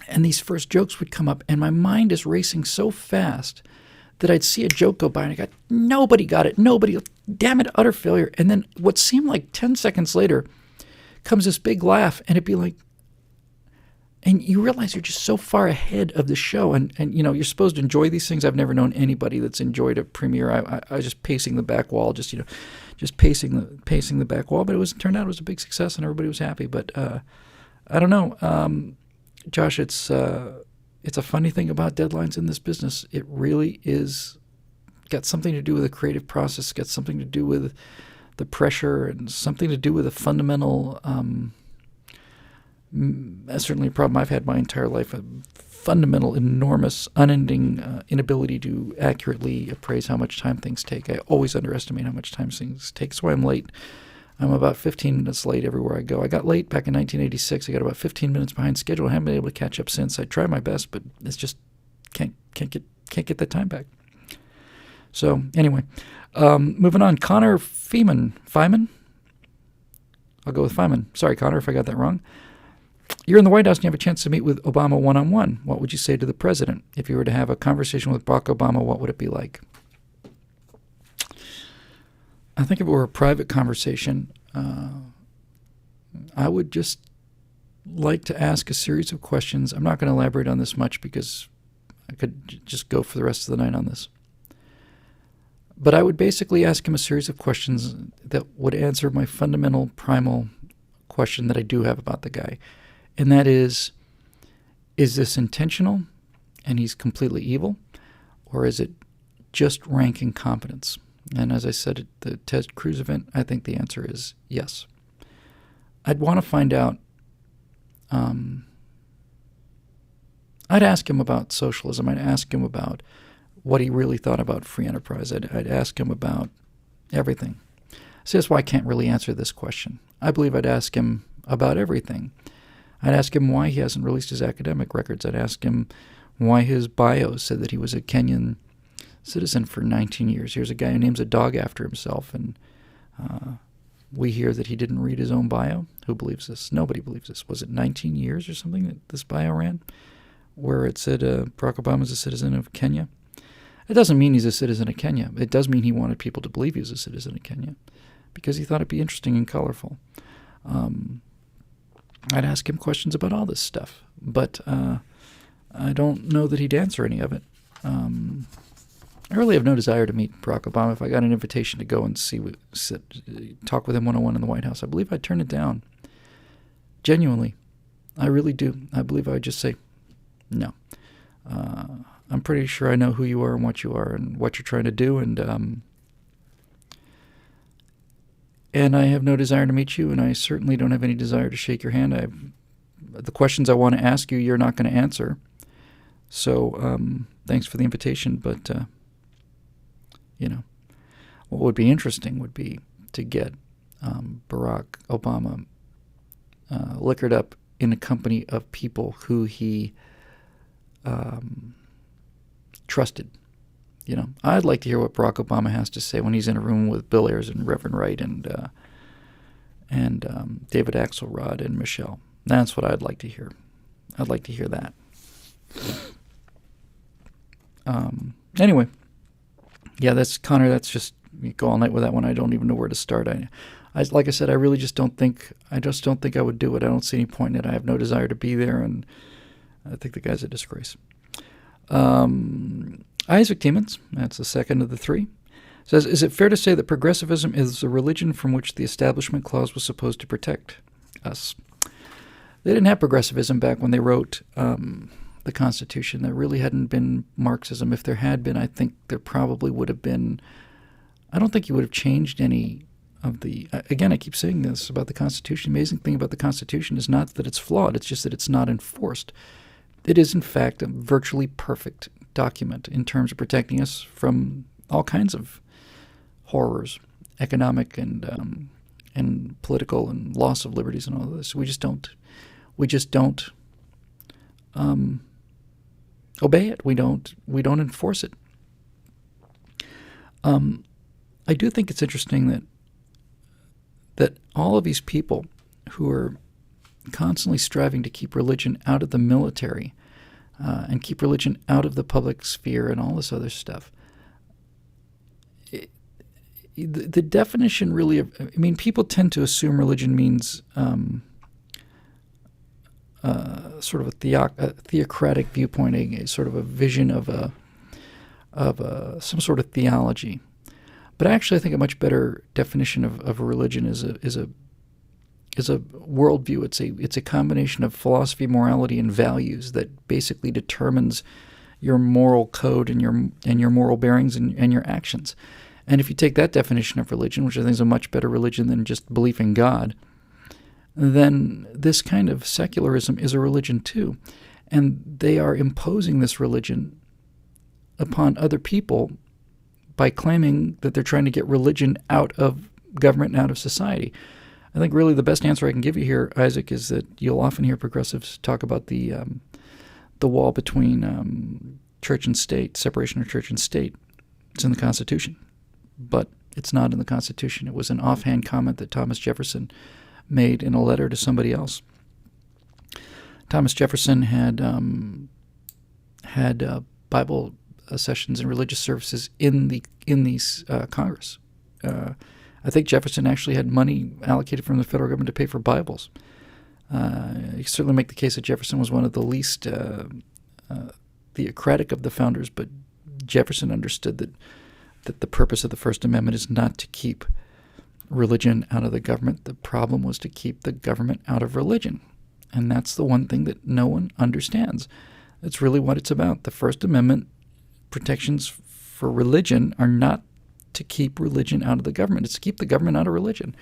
And these first jokes would come up, and my mind is racing so fast that I'd see a joke go by, and I got, nobody got it. Nobody. Damn it, utter failure. And then what seemed like 10 seconds later comes this big laugh, and it'd be like, and you realize you're just so far ahead of the show, and you're supposed to enjoy these things. I've never known anybody that's enjoyed a premiere. I was just pacing the back wall, just pacing the back wall. But it turned out it was a big success, and everybody was happy. But I don't know, Josh. It's a funny thing about deadlines in this business. It really is got something to do with the creative process. Got something to do with the pressure, and something to do with a fundamental. Certainly a problem I've had my entire life, a fundamental, enormous, unending inability to accurately appraise how much time things take. I always underestimate how much time things take. That's why I'm late. I'm about 15 minutes late everywhere I go. I got late back in 1986. I got about 15 minutes behind schedule. I haven't been able to catch up since. I try my best, but it's just can't get that time back. So anyway, moving on. Connor Feynman? I'll go with Feynman. Sorry, Connor, if I got that wrong. You're in the White House and you have a chance to meet with Obama one-on-one. What would you say to the president? If you were to have a conversation with Barack Obama, what would it be like? I think if it were a private conversation, I would just like to ask a series of questions. I'm not going to elaborate on this much because I could just go for the rest of the night on this. But I would basically ask him a series of questions that would answer my fundamental, primal question that I do have about the guy. And that is this intentional and he's completely evil, or is it just rank incompetence? And as I said at the Ted Cruz event, I think the answer is yes. I'd want to find out, I'd ask him about socialism. I'd ask him about what he really thought about free enterprise. I'd ask him about everything. So that's why I can't really answer this question. I believe I'd ask him about everything. I'd ask him why he hasn't released his academic records. I'd ask him why his bio said that he was a Kenyan citizen for 19 years. Here's a guy who names a dog after himself, and we hear that he didn't read his own bio. Who believes this? Nobody believes this. Was it 19 years or something that this bio ran, where it said Barack Obama is a citizen of Kenya? It doesn't mean he's a citizen of Kenya. It does mean he wanted people to believe he was a citizen of Kenya because he thought it'd be interesting and colorful. I'd ask him questions about all this stuff, but I don't know that he'd answer any of it. I really have no desire to meet Barack Obama. If I got an invitation to go and talk with him one-on-one in the White House, I believe I'd turn it down. Genuinely. I really do. I believe I'd just say, no. I'm pretty sure I know who you are and what you are and what you're trying to do, and I have no desire to meet you, and I certainly don't have any desire to shake your hand. The questions I want to ask you, you're not going to answer. So thanks for the invitation, but, what would be interesting would be to get Barack Obama liquored up in a company of people who he trusted. I'd like to hear what Barack Obama has to say when he's in a room with Bill Ayers and Reverend Wright and David Axelrod and Michelle. That's what I'd like to hear. I'd like to hear that. Anyway, yeah, that's Connor. That's just, you go all night with that one. I don't even know where to start. Like I said, I really just don't think. I just don't think I would do it. I don't see any point in it. I have no desire to be there, and I think the guy's a disgrace. Isaac Tiemens, that's the second of the three, says, is it fair to say that progressivism is the religion from which the Establishment Clause was supposed to protect us? They didn't have progressivism back when they wrote the Constitution. There really hadn't been Marxism. If there had been, I think there probably would have been I don't think he would have changed any of the... Again, I keep saying this about the Constitution. The amazing thing about the Constitution is not that it's flawed, it's just that it's not enforced. It is, in fact, a virtually perfect document in terms of protecting us from all kinds of horrors, economic and political and loss of liberties and all of this. We just don't obey it. We don't enforce it. I do think it's interesting that all of these people who are constantly striving to keep religion out of the military and keep religion out of the public sphere and all this other stuff, the definition really of, I mean, people tend to assume religion means sort of a theocratic viewpoint, a sort of a vision of some sort of theology. But actually, I think a much better definition of a religion is a worldview. It's a combination of philosophy, morality, and values that basically determines your moral code and your moral bearings and your actions. And if you take that definition of religion, which I think is a much better religion than just belief in God, then this kind of secularism is a religion too. And they are imposing this religion upon other people by claiming that they're trying to get religion out of government and out of society. I think really the best answer I can give you here, Isaac, is that you'll often hear progressives talk about the wall between church and state, separation of church and state. It's in the Constitution, but it's not in the Constitution. It was an offhand comment that Thomas Jefferson made in a letter to somebody else. Thomas Jefferson had Bible sessions and religious services in these Congress. I think Jefferson actually had money allocated from the federal government to pay for Bibles. You can certainly make the case that Jefferson was one of the least theocratic of the founders, but Jefferson understood that the purpose of the First Amendment is not to keep religion out of the government. The problem was to keep the government out of religion. And that's the one thing that no one understands. That's really what it's about. The First Amendment protections for religion are not to keep religion out of the government. It's to keep the government out of religion.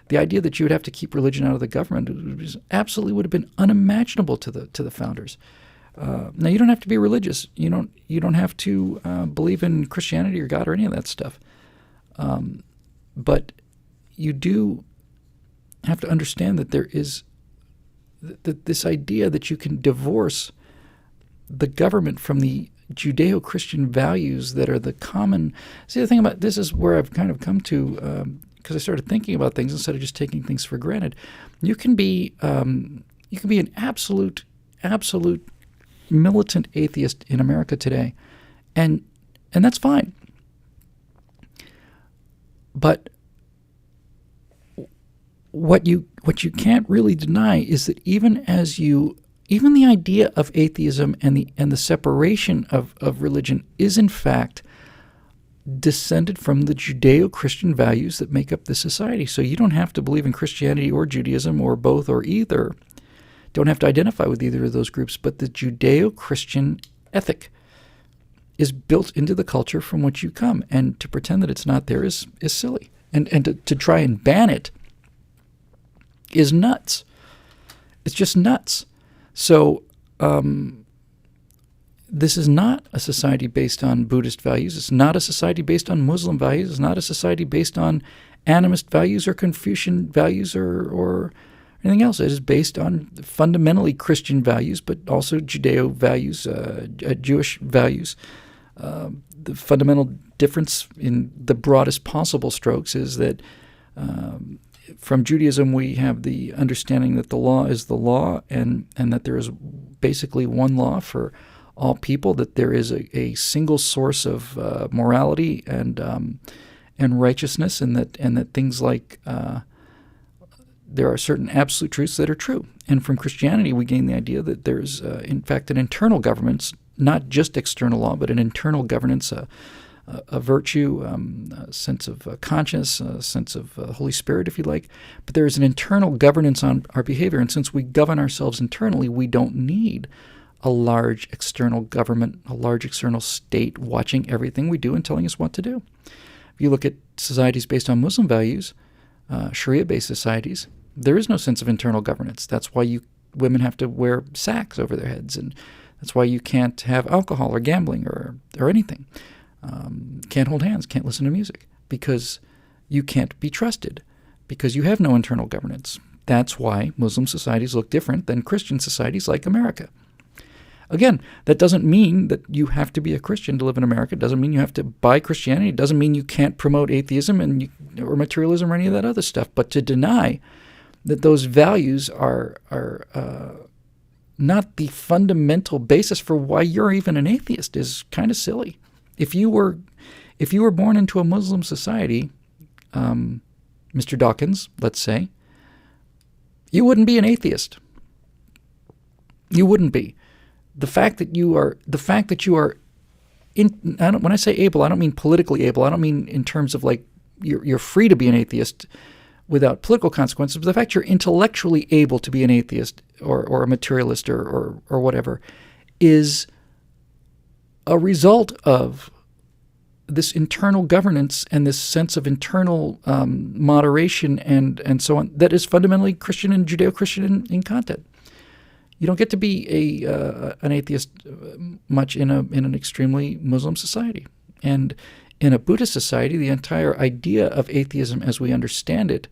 The idea that you would have to keep religion out of the government would have been unimaginable to the founders. Now, you don't have to be religious. You don't have to believe in Christianity or God or any of that stuff. But you do have to understand that there is this idea that you can divorce the government from the Judeo-Christian values that are the common. See, the thing about this is where I've kind of come to, because I started thinking about things instead of just taking things for granted. You can be an absolute militant atheist in America today, and that's fine. But what you can't really deny is that even the idea of atheism and the separation of religion is in fact descended from the Judeo-Christian values that make up this society. So you don't have to believe in Christianity or Judaism or both or either. Don't have to identify with either of those groups, but the Judeo-Christian ethic is built into the culture from which you come, and to pretend that it's not there is silly. And to try and ban it is nuts. It's just nuts. So this is not a society based on Buddhist values. It's not a society based on Muslim values. It's not a society based on animist values or Confucian values or anything else. It is based on fundamentally Christian values, but also Judeo values, Jewish values. The fundamental difference in the broadest possible strokes is that from Judaism we have the understanding that the law is the law, and that there is basically one law for all people, that there is a single source of morality and righteousness, and that things like there are certain absolute truths that are true. And from Christianity we gain the idea that there's in fact an internal governance, not just external law, but an internal governance, a virtue, a sense of conscience, a sense of Holy Spirit, if you like. But there is an internal governance on our behavior, and since we govern ourselves internally, we don't need a large external government, a large external state watching everything we do and telling us what to do. If you look at societies based on Muslim values, Sharia-based societies, there is no sense of internal governance. That's why women have to wear sacks over their heads, and that's why you can't have alcohol or gambling or anything. Can't hold hands, can't listen to music, because you can't be trusted, because you have no internal governance. That's why Muslim societies look different than Christian societies like America. Again, that doesn't mean that you have to be a Christian to live in America. It doesn't mean you have to buy Christianity. It doesn't mean you can't promote atheism or materialism or any of that other stuff. But to deny that those values are not the fundamental basis for why you're even an atheist is kind of silly. If you were born into a Muslim society, Mr. Dawkins, let's say, you wouldn't be an atheist. You wouldn't be. The fact that you are when I say able, I don't mean politically able. I don't mean in terms of like you're free to be an atheist without political consequences. But the fact you're intellectually able to be an atheist or a materialist or whatever is a result of this internal governance and this sense of internal moderation and so on that is fundamentally Christian and Judeo-Christian in content. You don't get to be an atheist much in an extremely Muslim society. And in a Buddhist society, the entire idea of atheism as we understand it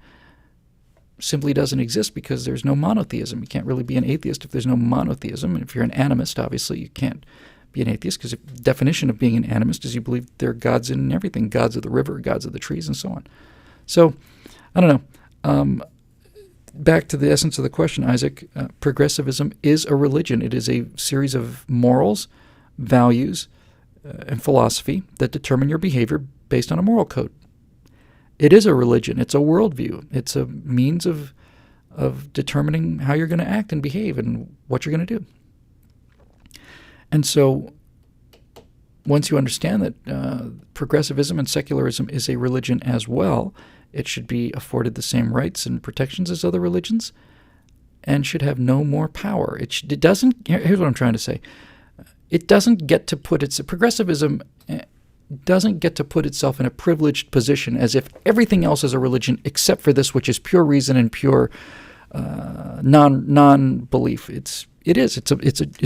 simply doesn't exist because there's no monotheism. You can't really be an atheist if there's no monotheism. And if you're an animist, obviously you can't be an atheist because the definition of being an animist is you believe there are gods in everything, gods of the river, gods of the trees, and so on. So, I don't know. Back to the essence of the question, Isaac, progressivism is a religion. It is a series of morals, values, and philosophy that determine your behavior based on a moral code. It is a religion. It's a worldview. It's a means of determining how you're going to act and behave and what you're going to do. And so once you understand that progressivism and secularism is a religion as well, it should be afforded the same rights and protections as other religions and should have no more power. It doesn't, here's what I'm trying to say. It doesn't get to put progressivism doesn't get to put itself in a privileged position as if everything else is a religion except for this, which is pure reason and pure non-belief. It's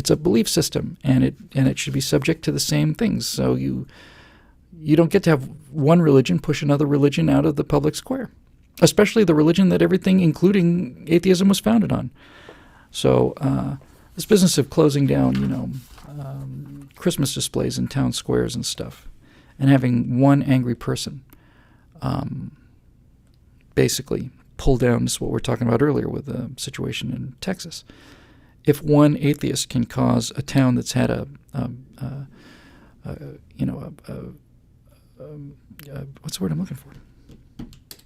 a belief system, and it should be subject to the same things. So you don't get to have one religion push another religion out of the public square, especially the religion that everything, including atheism, was founded on. So this business of closing down, Christmas displays in town squares and stuff, and having one angry person basically pull down, this is what we were talking about earlier with the situation in Texas. If one atheist can cause a town that's had what's the word I'm looking for?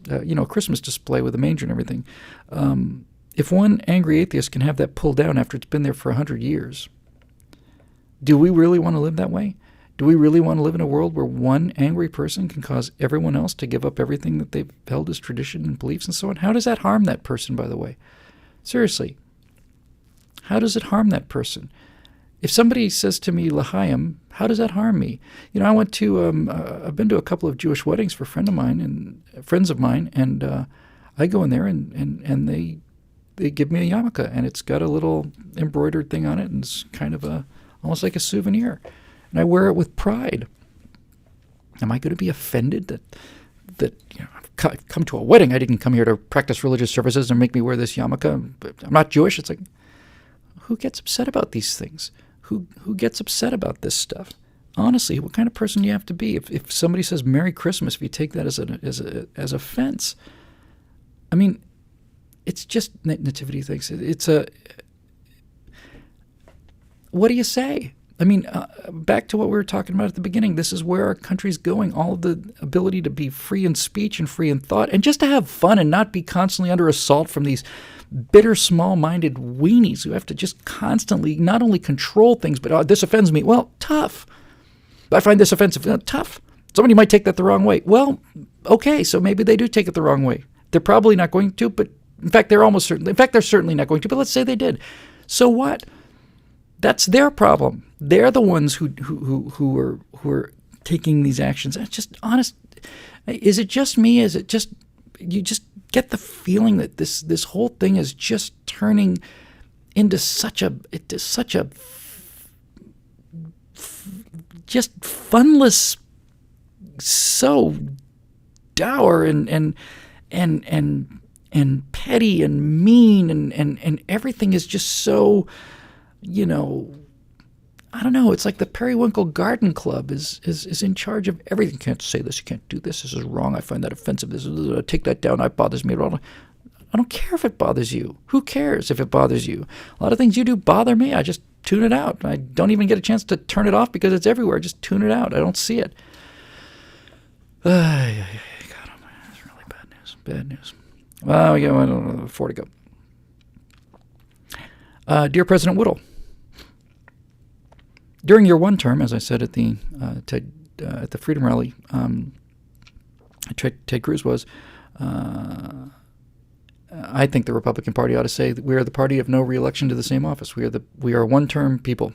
A Christmas display with a manger and everything. If one angry atheist can have that pulled down after it's been there for 100 years, do we really want to live that way? Do we really want to live in a world where one angry person can cause everyone else to give up everything that they've held as tradition and beliefs and so on? How does that harm that person, by the way? Seriously. How does it harm that person? If somebody says to me, L'chaim, how does that harm me? I've been to a couple of Jewish weddings for friends of mine, and I go in there and they give me a yarmulke, and it's got a little embroidered thing on it, and it's kind of almost like a souvenir. And I wear it with pride. Am I going to be offended that I've come to a wedding? I didn't come here to practice religious services and make me wear this yarmulke. But I'm not Jewish. It's like, who gets upset about these things? Who gets upset about this stuff? Honestly, what kind of person do you have to be? If somebody says Merry Christmas, if you take that as offense, I mean, it's just nativity things. What do you say? I mean, back to what we were talking about at the beginning. This is where our country's going. All of the ability to be free in speech and free in thought, and just to have fun and not be constantly under assault from these bitter, small-minded weenies who have to just constantly not only control things, but this offends me. Well, tough. I find this offensive. Tough. Somebody might take that the wrong way. Well, okay, so maybe they do take it the wrong way. They're probably not going to, but in fact, they're certainly not going to, but let's say they did. So what? That's their problem. They're the ones who are taking these actions. It's just honest. Is it just me? Is it just you just get the feeling that this whole thing is just turning into such a just funless, so dour and petty and mean and everything is just so, I don't know. It's like the Periwinkle Garden Club is in charge of everything. You can't say this. You can't do this. This is wrong. I find that offensive. Take that down. That bothers me. I don't care if it bothers you. Who cares if it bothers you? A lot of things you do bother me. I just tune it out. I don't even get a chance to turn it off because it's everywhere. Just tune it out. I don't see it. God, oh man, that's really bad news. Bad news. Well, we got 4 to go. Dear President Whittle, during your one term, as I said at the Freedom Rally, Ted Cruz was, I think the Republican Party ought to say that we are the party of no re-election to the same office. We are one-term people.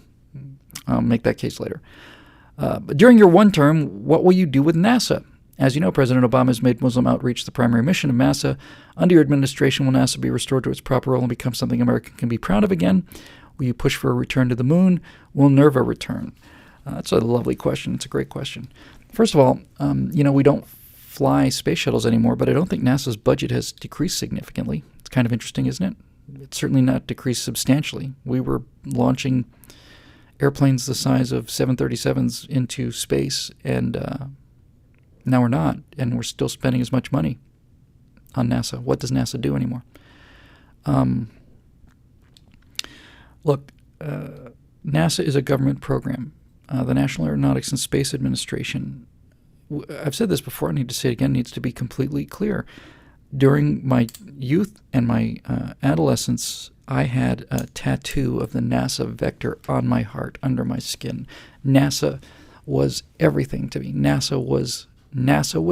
I'll make that case later. But during your one term, what will you do with NASA? As you know, President Obama has made Muslim outreach the primary mission of NASA. Under your administration, will NASA be restored to its proper role and become something America can be proud of again? Will you push for a return to the moon? Will NERVA return? That's a lovely question. It's a great question. First of all, we don't fly space shuttles anymore, but I don't think NASA's budget has decreased significantly. It's kind of interesting, isn't it? It's certainly not decreased substantially. We were launching airplanes the size of 737s into space, and now we're not, and we're still spending as much money on NASA. What does NASA do anymore? Look, NASA is a government program. The National Aeronautics and Space Administration, I've said this before, I need to say it again, needs to be completely clear. During my youth and my adolescence, I had a tattoo of the NASA vector on my heart, under my skin. NASA was everything to me. NASA was NASA.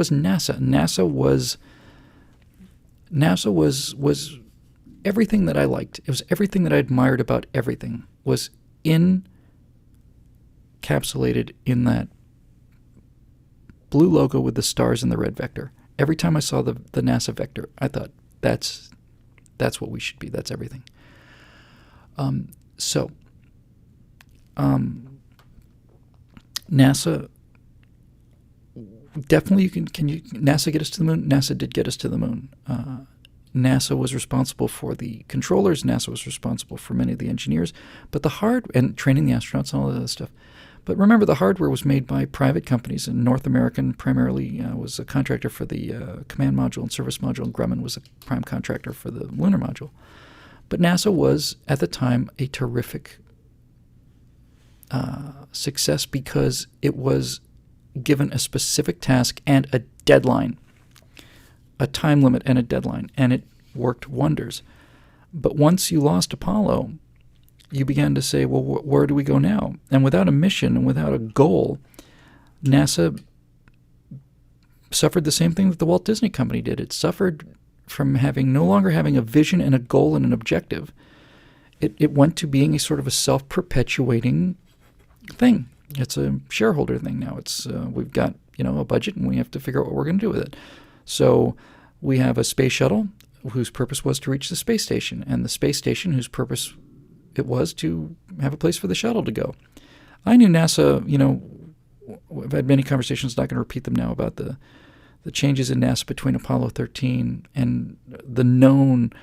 NASA was everything that I liked. It was everything that I admired about everything was encapsulated in that blue logo with the stars and the red vector. Every time I saw the NASA vector, I thought, that's what we should be. That's everything. NASA, definitely can NASA get us to the moon? NASA did get us to the moon. NASA was responsible for the controllers. NASA was responsible for many of the engineers, but and training the astronauts and all that other stuff. But remember, the hardware was made by private companies, and North American primarily was a contractor for the command module and service module, and Grumman was a prime contractor for the lunar module. But NASA was, at the time, a terrific success because it was given a specific task and a deadline, a time limit and a deadline, and it worked wonders. But once you lost Apollo, you began to say, well, where do we go now? And without a mission and without a goal, NASA suffered the same thing that the Walt Disney Company did. It suffered from no longer having a vision and a goal and an objective. It went to being a sort of a self-perpetuating thing. It's a shareholder thing now. It's we've got a budget, and we have to figure out what we're going to do with it. So we have a space shuttle whose purpose was to reach the space station, and the space station whose purpose it was to have a place for the shuttle to go. I knew NASA, I've had many conversations, not going to repeat them now, about the changes in NASA between Apollo 13 and the known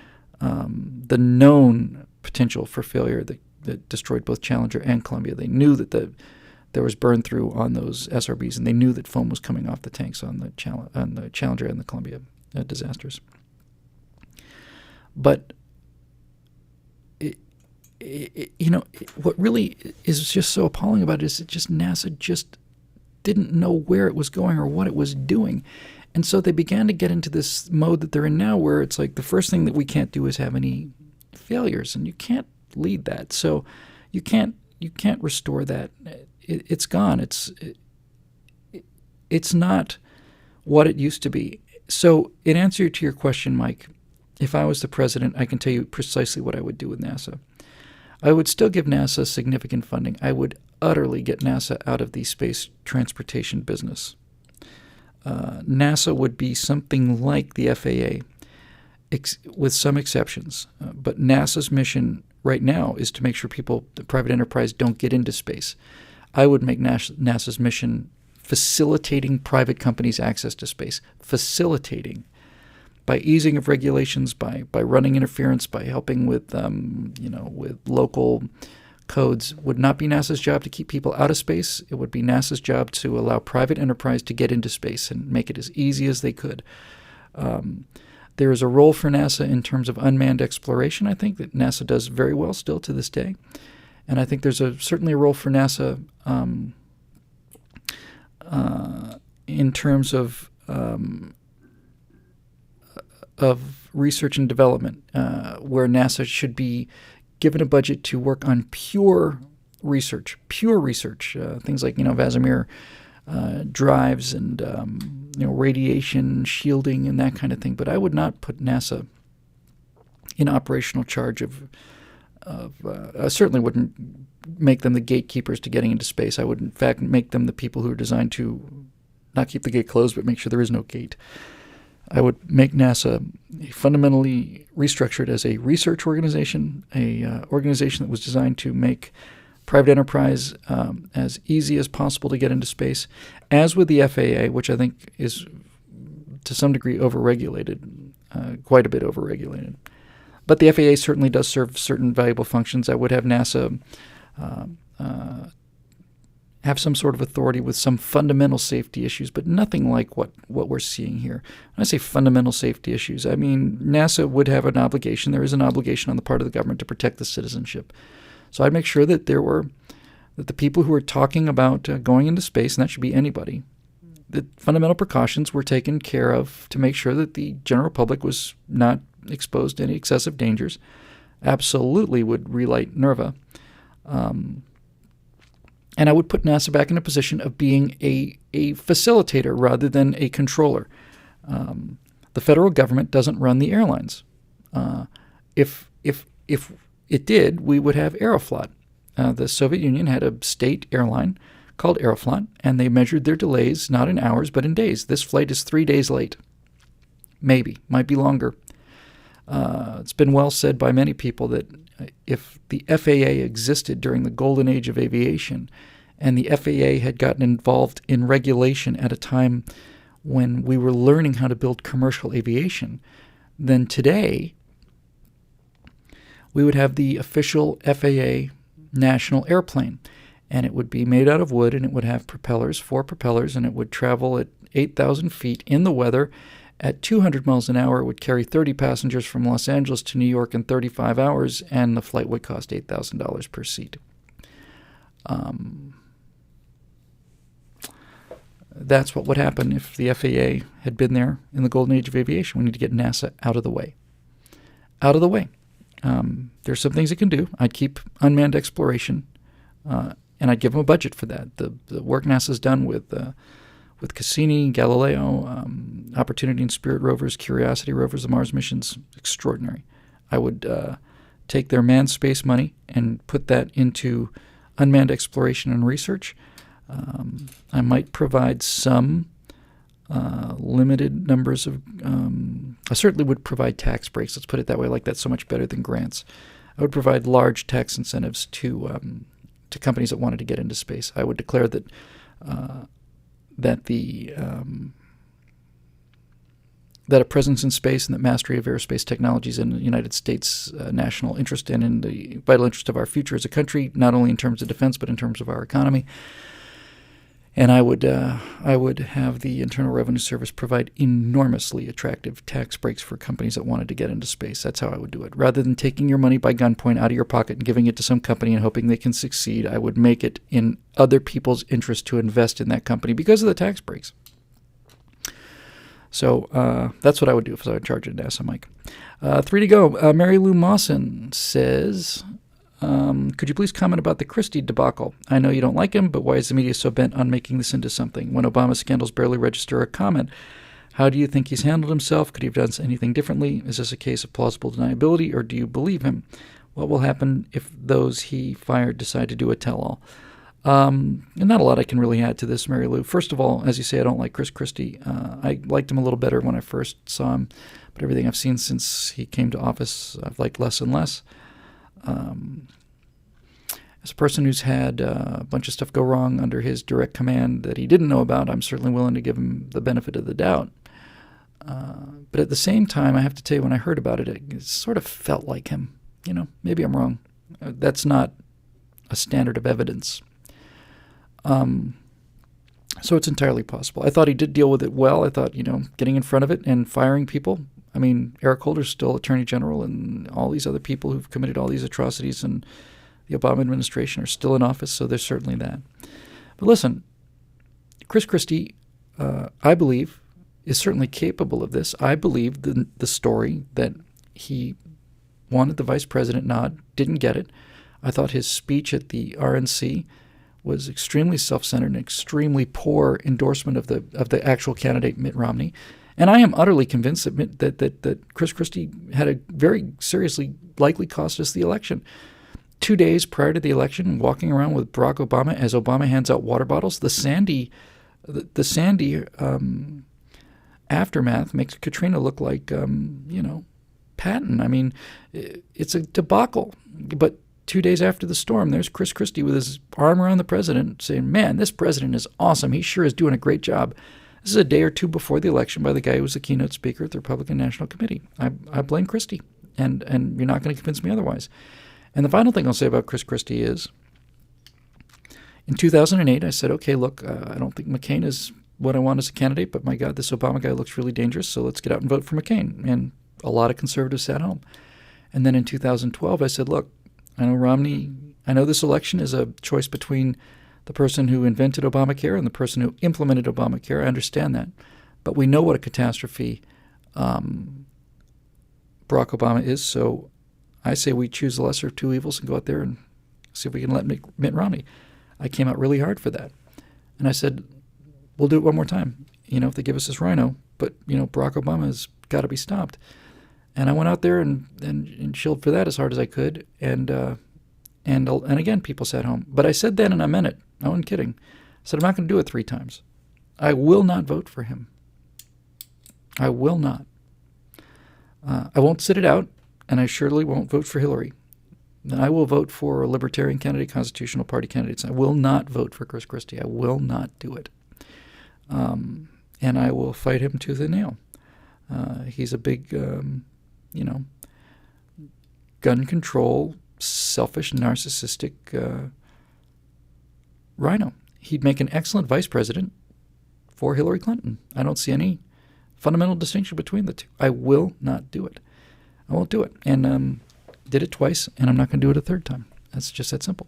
potential for failure that destroyed both Challenger and Columbia. They knew that there was burn through on those SRBs, and they knew that foam was coming off the tanks on the Challenger and the Columbia disasters. But what really is just so appalling about it is that NASA just didn't know where it was going or what it was doing. And so they began to get into this mode that they're in now, where it's like the first thing that we can't do is have any failures, and you can't lead that. So you can't restore that. It's gone. It's not what it used to be. So in answer to your question, Mike, if I was the president, I can tell you precisely what I would do with NASA. I would still give NASA significant funding. I would utterly get NASA out of the space transportation business. NASA would be something like the FAA, with some exceptions. But NASA's mission right now is to make sure the private enterprise, don't get into space. I would make NASA's mission facilitating private companies' access to space, facilitating by easing of regulations, by running interference, by helping with with local codes. Would not be NASA's job to keep people out of space. It would be NASA's job to allow private enterprise to get into space and make it as easy as they could. There is a role for NASA in terms of unmanned exploration. I think that NASA does very well still to this day. And I think there's certainly a role for NASA in terms of research and development, where NASA should be given a budget to work on pure research, things like Vasimir drives and radiation shielding and that kind of thing. But I would not put NASA in operational charge of I certainly wouldn't make them the gatekeepers to getting into space. I would, in fact, make them the people who are designed to not keep the gate closed, but make sure there is no gate. I would make NASA fundamentally restructured as a research organization, a organization that was designed to make private enterprise as easy as possible to get into space, as with the FAA, which I think is to some degree overregulated, quite a bit overregulated. But the FAA certainly does serve certain valuable functions. I would have NASA have some sort of authority with some fundamental safety issues, but nothing like what we're seeing here. When I say fundamental safety issues, I mean NASA would have an obligation. There is an obligation on the part of the government to protect the citizenship. So I'd make sure that that the people who are talking about going into space, and that should be anybody, the fundamental precautions were taken care of to make sure that the general public was not exposed to any excessive dangers. Absolutely would relight NERVA. And I would put NASA back in a position of being a facilitator rather than a controller. The federal government doesn't run the airlines. If it did, we would have Aeroflot. The Soviet Union had a state airline called Aeroflot, and they measured their delays not in hours but in days. This flight is 3 days late. Maybe, might be longer. It's been well said by many people that if the FAA existed during the golden age of aviation and the FAA had gotten involved in regulation at a time when we were learning how to build commercial aviation, then today we would have the official FAA national airplane, and it would be made out of wood, and it would have four propellers, and it would travel at 8,000 feet in the weather. At 200 miles an hour, it would carry 30 passengers from Los Angeles to New York in 35 hours, and the flight would cost $8,000 per seat. That's what would happen if the FAA had been there in the golden age of aviation. We need to get NASA out of the way. Out of the way. There's some things it can do. I'd keep unmanned exploration, and I'd give them a budget for that. The work NASA's done with Cassini, Galileo, Opportunity and Spirit rovers, Curiosity rovers, the Mars missions, extraordinary. I would take their manned space money and put that into unmanned exploration and research. I might provide some limited numbers of I certainly would provide tax breaks. Let's put it that way. Like that's so much better than grants. I would provide large tax incentives to companies that wanted to get into space. I would declare that that a presence in space and that mastery of aerospace technologies in the United States national interest and in the vital interest of our future as a country, not only in terms of defense but in terms of our economy. And I would have the Internal Revenue Service provide enormously attractive tax breaks for companies that wanted to get into space. That's how I would do it. Rather than taking your money by gunpoint out of your pocket and giving it to some company and hoping they can succeed, I would make it in other people's interest to invest in that company because of the tax breaks. So that's what I would do if I were in charge of NASA, Mike. 3 to go. Mary Lou Mawson says, could you please comment about the Christie debacle? I know you don't like him, but why is the media so bent on making this into something? When Obama's scandals barely register a comment, how do you think he's handled himself? Could he have done anything differently? Is this a case of plausible deniability, or do you believe him? What will happen if those he fired decide to do a tell-all? And not a lot I can really add to this, Mary Lou. First of all, as you say, I don't like Chris Christie. I liked him a little better when I first saw him, but everything I've seen since he came to office, I've liked less and less. As a person who's had a bunch of stuff go wrong under his direct command that he didn't know about, I'm certainly willing to give him the benefit of the doubt. But at the same time, I have to tell you, when I heard about it, it sort of felt like him. Maybe I'm wrong. That's not a standard of evidence. So it's entirely possible. I thought he did deal with it well. I thought, getting in front of it and firing people. I mean, Eric Holder's still Attorney General, and all these other people who've committed all these atrocities in the Obama administration are still in office, so there's certainly that. But listen, Chris Christie, I believe, is certainly capable of this. I believe the story that he wanted the vice president nod, didn't get it. I thought his speech at the RNC was extremely self-centered and extremely poor endorsement of the actual candidate, Mitt Romney. And I am utterly convinced that Chris Christie had a very seriously likely cost us the election. 2 days prior to the election, walking around with Barack Obama as Obama hands out water bottles, the Sandy aftermath makes Katrina look like, Patton. I mean, it's a debacle. But 2 days after the storm, there's Chris Christie with his arm around the president saying, man, this president is awesome. He sure is doing a great job. This is a day or two before the election by the guy who was the keynote speaker at the Republican National Committee. I blame Christie, and you're not going to convince me otherwise. And the final thing I'll say about Chris Christie is, in 2008, I said, okay, look, I don't think McCain is what I want as a candidate, but my God, this Obama guy looks really dangerous, so let's get out and vote for McCain. And a lot of conservatives sat home. And then in 2012, I said, look, I know this election is a choice between the person who invented Obamacare and the person who implemented Obamacare. I understand that. But we know what a catastrophe Barack Obama is, so I say we choose the lesser of two evils and go out there and see if we can let Mitt Romney. I came out really hard for that. And I said, we'll do it one more time, if they give us this rhino. But, Barack Obama has got to be stopped. And I went out there and chilled for that as hard as I could. And again, people sat home. But I said then, and I meant it. I wasn't kidding. I said, I'm not going to do it 3 times. I will not vote for him. I will not. I won't sit it out, and I surely won't vote for Hillary. And I will vote for a Libertarian candidate, Constitutional Party candidates. I will not vote for Chris Christie. I will not do it. And I will fight him tooth and nail. He's a big, gun control, selfish, narcissistic rhino. He'd make an excellent vice president for Hillary Clinton. I don't see any fundamental distinction between the two. I will not do it. I won't do it. And did it twice, and I'm not going to do it a third time. That's just that simple.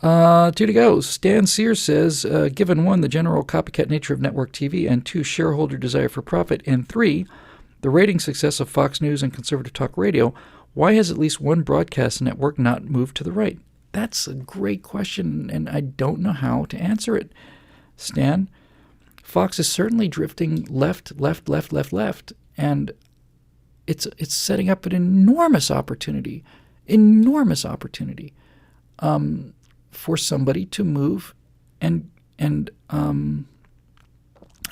2 to go. Stan Sears says, given 1, the general copycat nature of network TV, and 2, shareholder desire for profit, and 3, the rating success of Fox News and conservative talk radio, why has at least one broadcast network not moved to the right? That's a great question, and I don't know how to answer it. Stan, Fox is certainly drifting left, and it's setting up an enormous opportunity for somebody to move and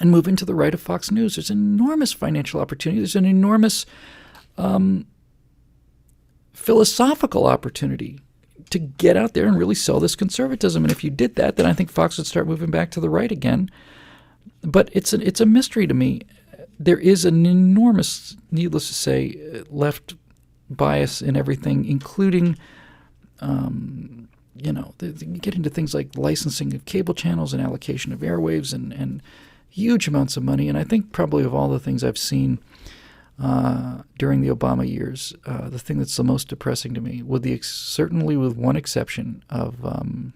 move into the right of Fox News. There's enormous financial opportunity. There's an enormous philosophical opportunity to get out there and really sell this conservatism. And if you did that, then I think Fox would start moving back to the right again. But it's a mystery to me. There is an enormous, needless to say, left bias in everything, including, get into things like licensing of cable channels and allocation of airwaves and huge amounts of money. And I think probably of all the things I've seen during the Obama years, the thing that's the most depressing to me, certainly with one exception of an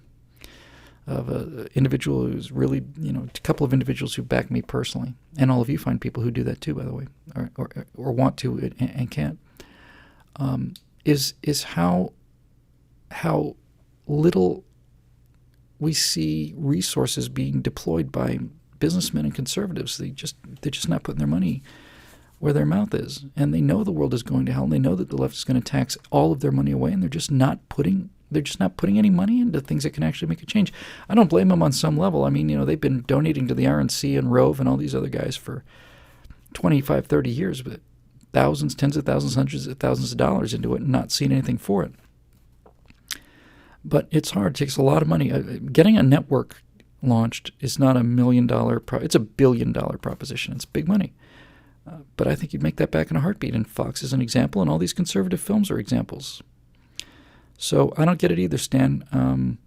individual who's really, a couple of individuals who back me personally, and all of you find people who do that too, by the way, or want to and can't, is how little we see resources being deployed by businessmen and conservatives. They're just not putting their money where their mouth is, and they know the world is going to hell, and they know that the left is going to tax all of their money away, and they're just not putting they're just not putting any money into things that can actually make a change. I don't blame them on some level. I mean, they've been donating to the RNC and Rove and all these other guys for 25, 30 years, but thousands, tens of thousands, hundreds of thousands of dollars into it and not seeing anything for it. But it's hard. It takes a lot of money. Getting a network launched is not $1 million. It's $1 billion proposition. It's big money. But I think you'd make that back in a heartbeat. And Fox is an example, and all these conservative films are examples. So I don't get it either, Stan.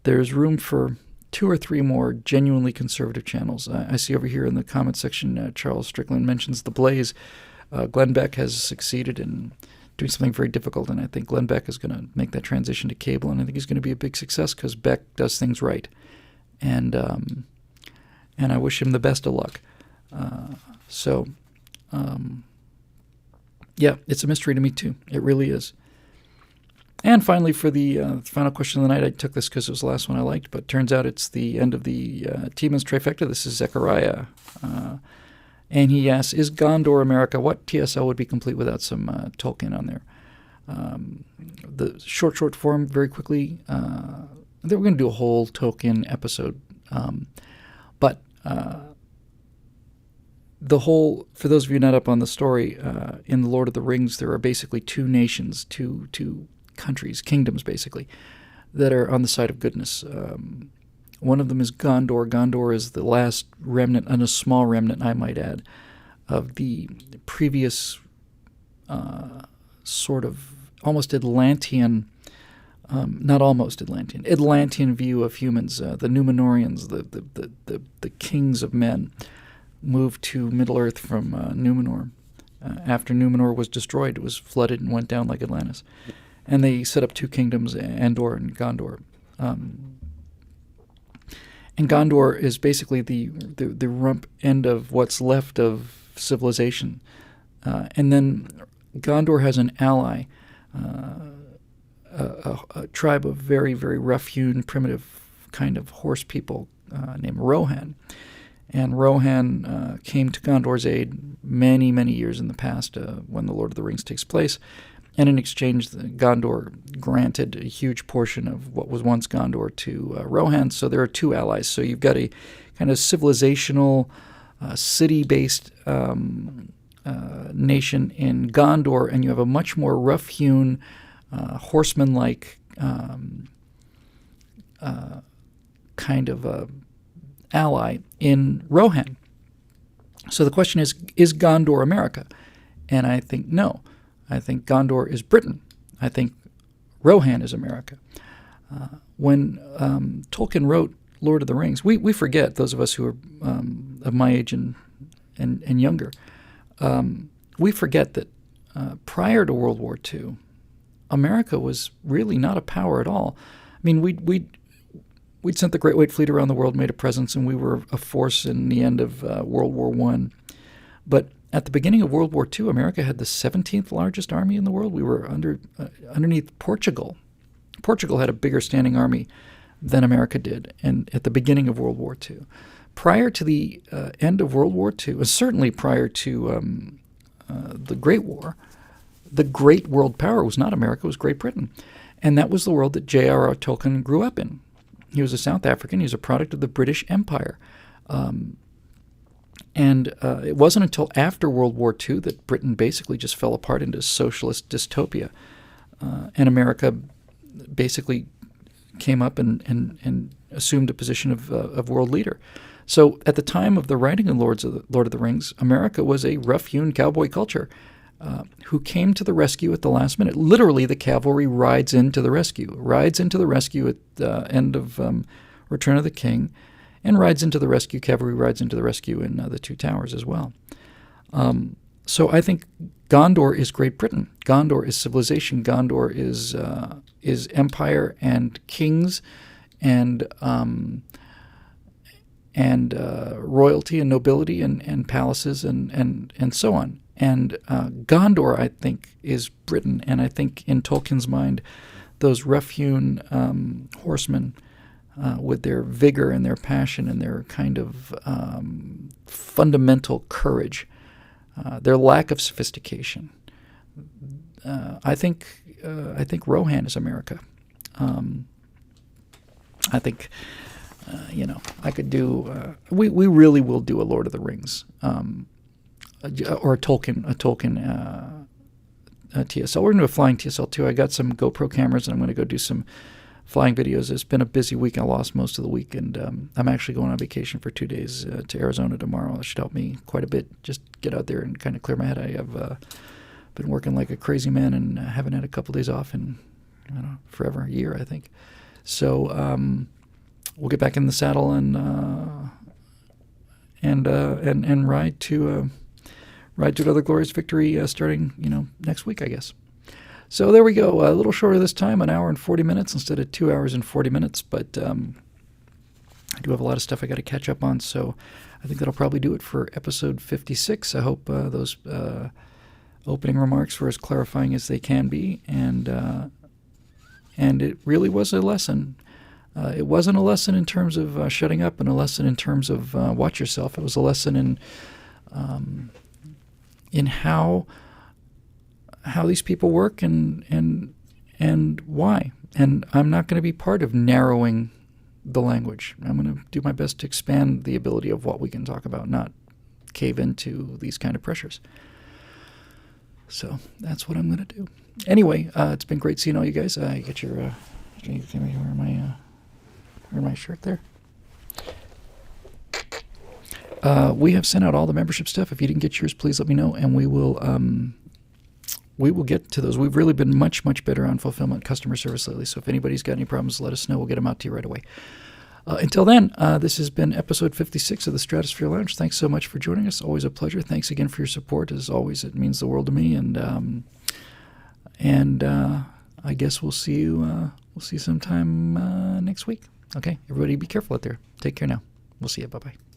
There's room for 2 or 3 more genuinely conservative channels. I see over here in the comment section, Charles Strickland mentions The Blaze. Glenn Beck has succeeded in doing something very difficult, and I think Glenn Beck is going to make that transition to cable, and I think he's going to be a big success because Beck does things right. And I wish him the best of luck. Yeah, it's a mystery to me too. It really is. And finally, for the final question of the night, I took this because it was the last one I liked, but turns out it's the end of the Tiemann's trifecta. This is Zechariah. And he asks, is Gondor America, what TSL would be complete without some Tolkien on there? The short form, very quickly, we're going to do a whole Tolkien episode. But for those of you not up on the story, in The Lord of the Rings, there are basically 2 nations, two countries, kingdoms basically, that are on the side of goodness. One of them is Gondor. Gondor is the last remnant, and a small remnant, I might add, of the previous sort of almost Atlantean, not almost Atlantean, Atlantean view of humans. The Númenóreans, the kings of men, moved to Middle-earth from Númenor. After Númenor was destroyed, it was flooded and went down like Atlantis. And they set up 2 kingdoms, Andor and Gondor. And Gondor is basically the rump end of what's left of civilization. And then Gondor has an ally, a tribe of very, very rough-hewn, primitive kind of horse people named Rohan. And Rohan came to Gondor's aid many, many years in the past when The Lord of the Rings takes place. And in exchange, Gondor granted a huge portion of what was once Gondor to Rohan. So there are 2 allies. So you've got a kind of civilizational, city-based nation in Gondor, and you have a much more rough-hewn, horseman-like kind of ally in Rohan. So the question is Gondor America? And I think no. I think Gondor is Britain. I think Rohan is America. When Tolkien wrote Lord of the Rings, we forget, those of us who are of my age and younger, we forget that prior to World War II, America was really not a power at all. I mean, we'd sent the Great White Fleet around the world, made a presence, and we were a force in the end of World War I. But at the beginning of World War II, America had the 17th largest army in the world. We were underneath Portugal. Portugal had a bigger standing army than America did, and at the beginning of World War II. Prior to the end of World War II, certainly prior to the Great War, the great world power was not America, it was Great Britain. And that was the world that J.R.R. Tolkien grew up in. He was a South African. He was a product of the British Empire. And it wasn't until after World War II that Britain basically just fell apart into socialist dystopia. And America basically came up and assumed a position of world leader. So at the time of the writing of Lord of the Rings, America was a rough-hewn cowboy culture who came to the rescue at the last minute. Literally, the cavalry rides into the rescue at the end of Return of the King, and cavalry rides into the rescue in The Two Towers as well. So I think Gondor is Great Britain. Gondor is civilization. Gondor is empire and kings and royalty and nobility and palaces and so on. And Gondor, I think, is Britain. And I think in Tolkien's mind, those rough-hewn horsemen with their vigor and their passion and their kind of fundamental courage, their lack of sophistication. I think Rohan is America. I think, I could do. We really will do a Lord of the Rings, or a Tolkien TSL. We're going to do a flying TSL too. I got some GoPro cameras, and I'm going to go do some flying videos. It's been a busy week. I lost most of the week, and I'm actually going on vacation for 2 days to Arizona tomorrow. That should help me quite a bit. Just get out there and kind of clear my head. I have been working like a crazy man, and haven't had a couple days off in forever, a year, I think. So we'll get back in the saddle and ride to another glorious victory starting next week, I guess. So there we go. A little shorter this time, 1 hour and 40 minutes instead of 2 hours and 40 minutes. But I do have a lot of stuff I got to catch up on, so I think that'll probably do it for episode 56. I hope those opening remarks were as clarifying as they can be, and it really was a lesson. It wasn't a lesson in terms of shutting up and a lesson in terms of watch yourself. It was a lesson in how these people work and why. And I'm not going to be part of narrowing the language. I'm going to do my best to expand the ability of what we can talk about, not cave into these kind of pressures. So that's what I'm going to do. Anyway, it's been great seeing all you guys. I get your wear my shirt there. We have sent out all the membership stuff. If you didn't get yours, please let me know, and we will get to those. We've really been much, much better on fulfillment customer service lately, so if anybody's got any problems, let us know. We'll get them out to you right away. Until then, this has been episode 56 of the Stratosphere Lounge. Thanks so much for joining us. Always a pleasure. Thanks again for your support. As always, it means the world to me, and I guess we'll see you sometime next week. Okay, everybody be careful out there. Take care now. We'll see you. Bye-bye.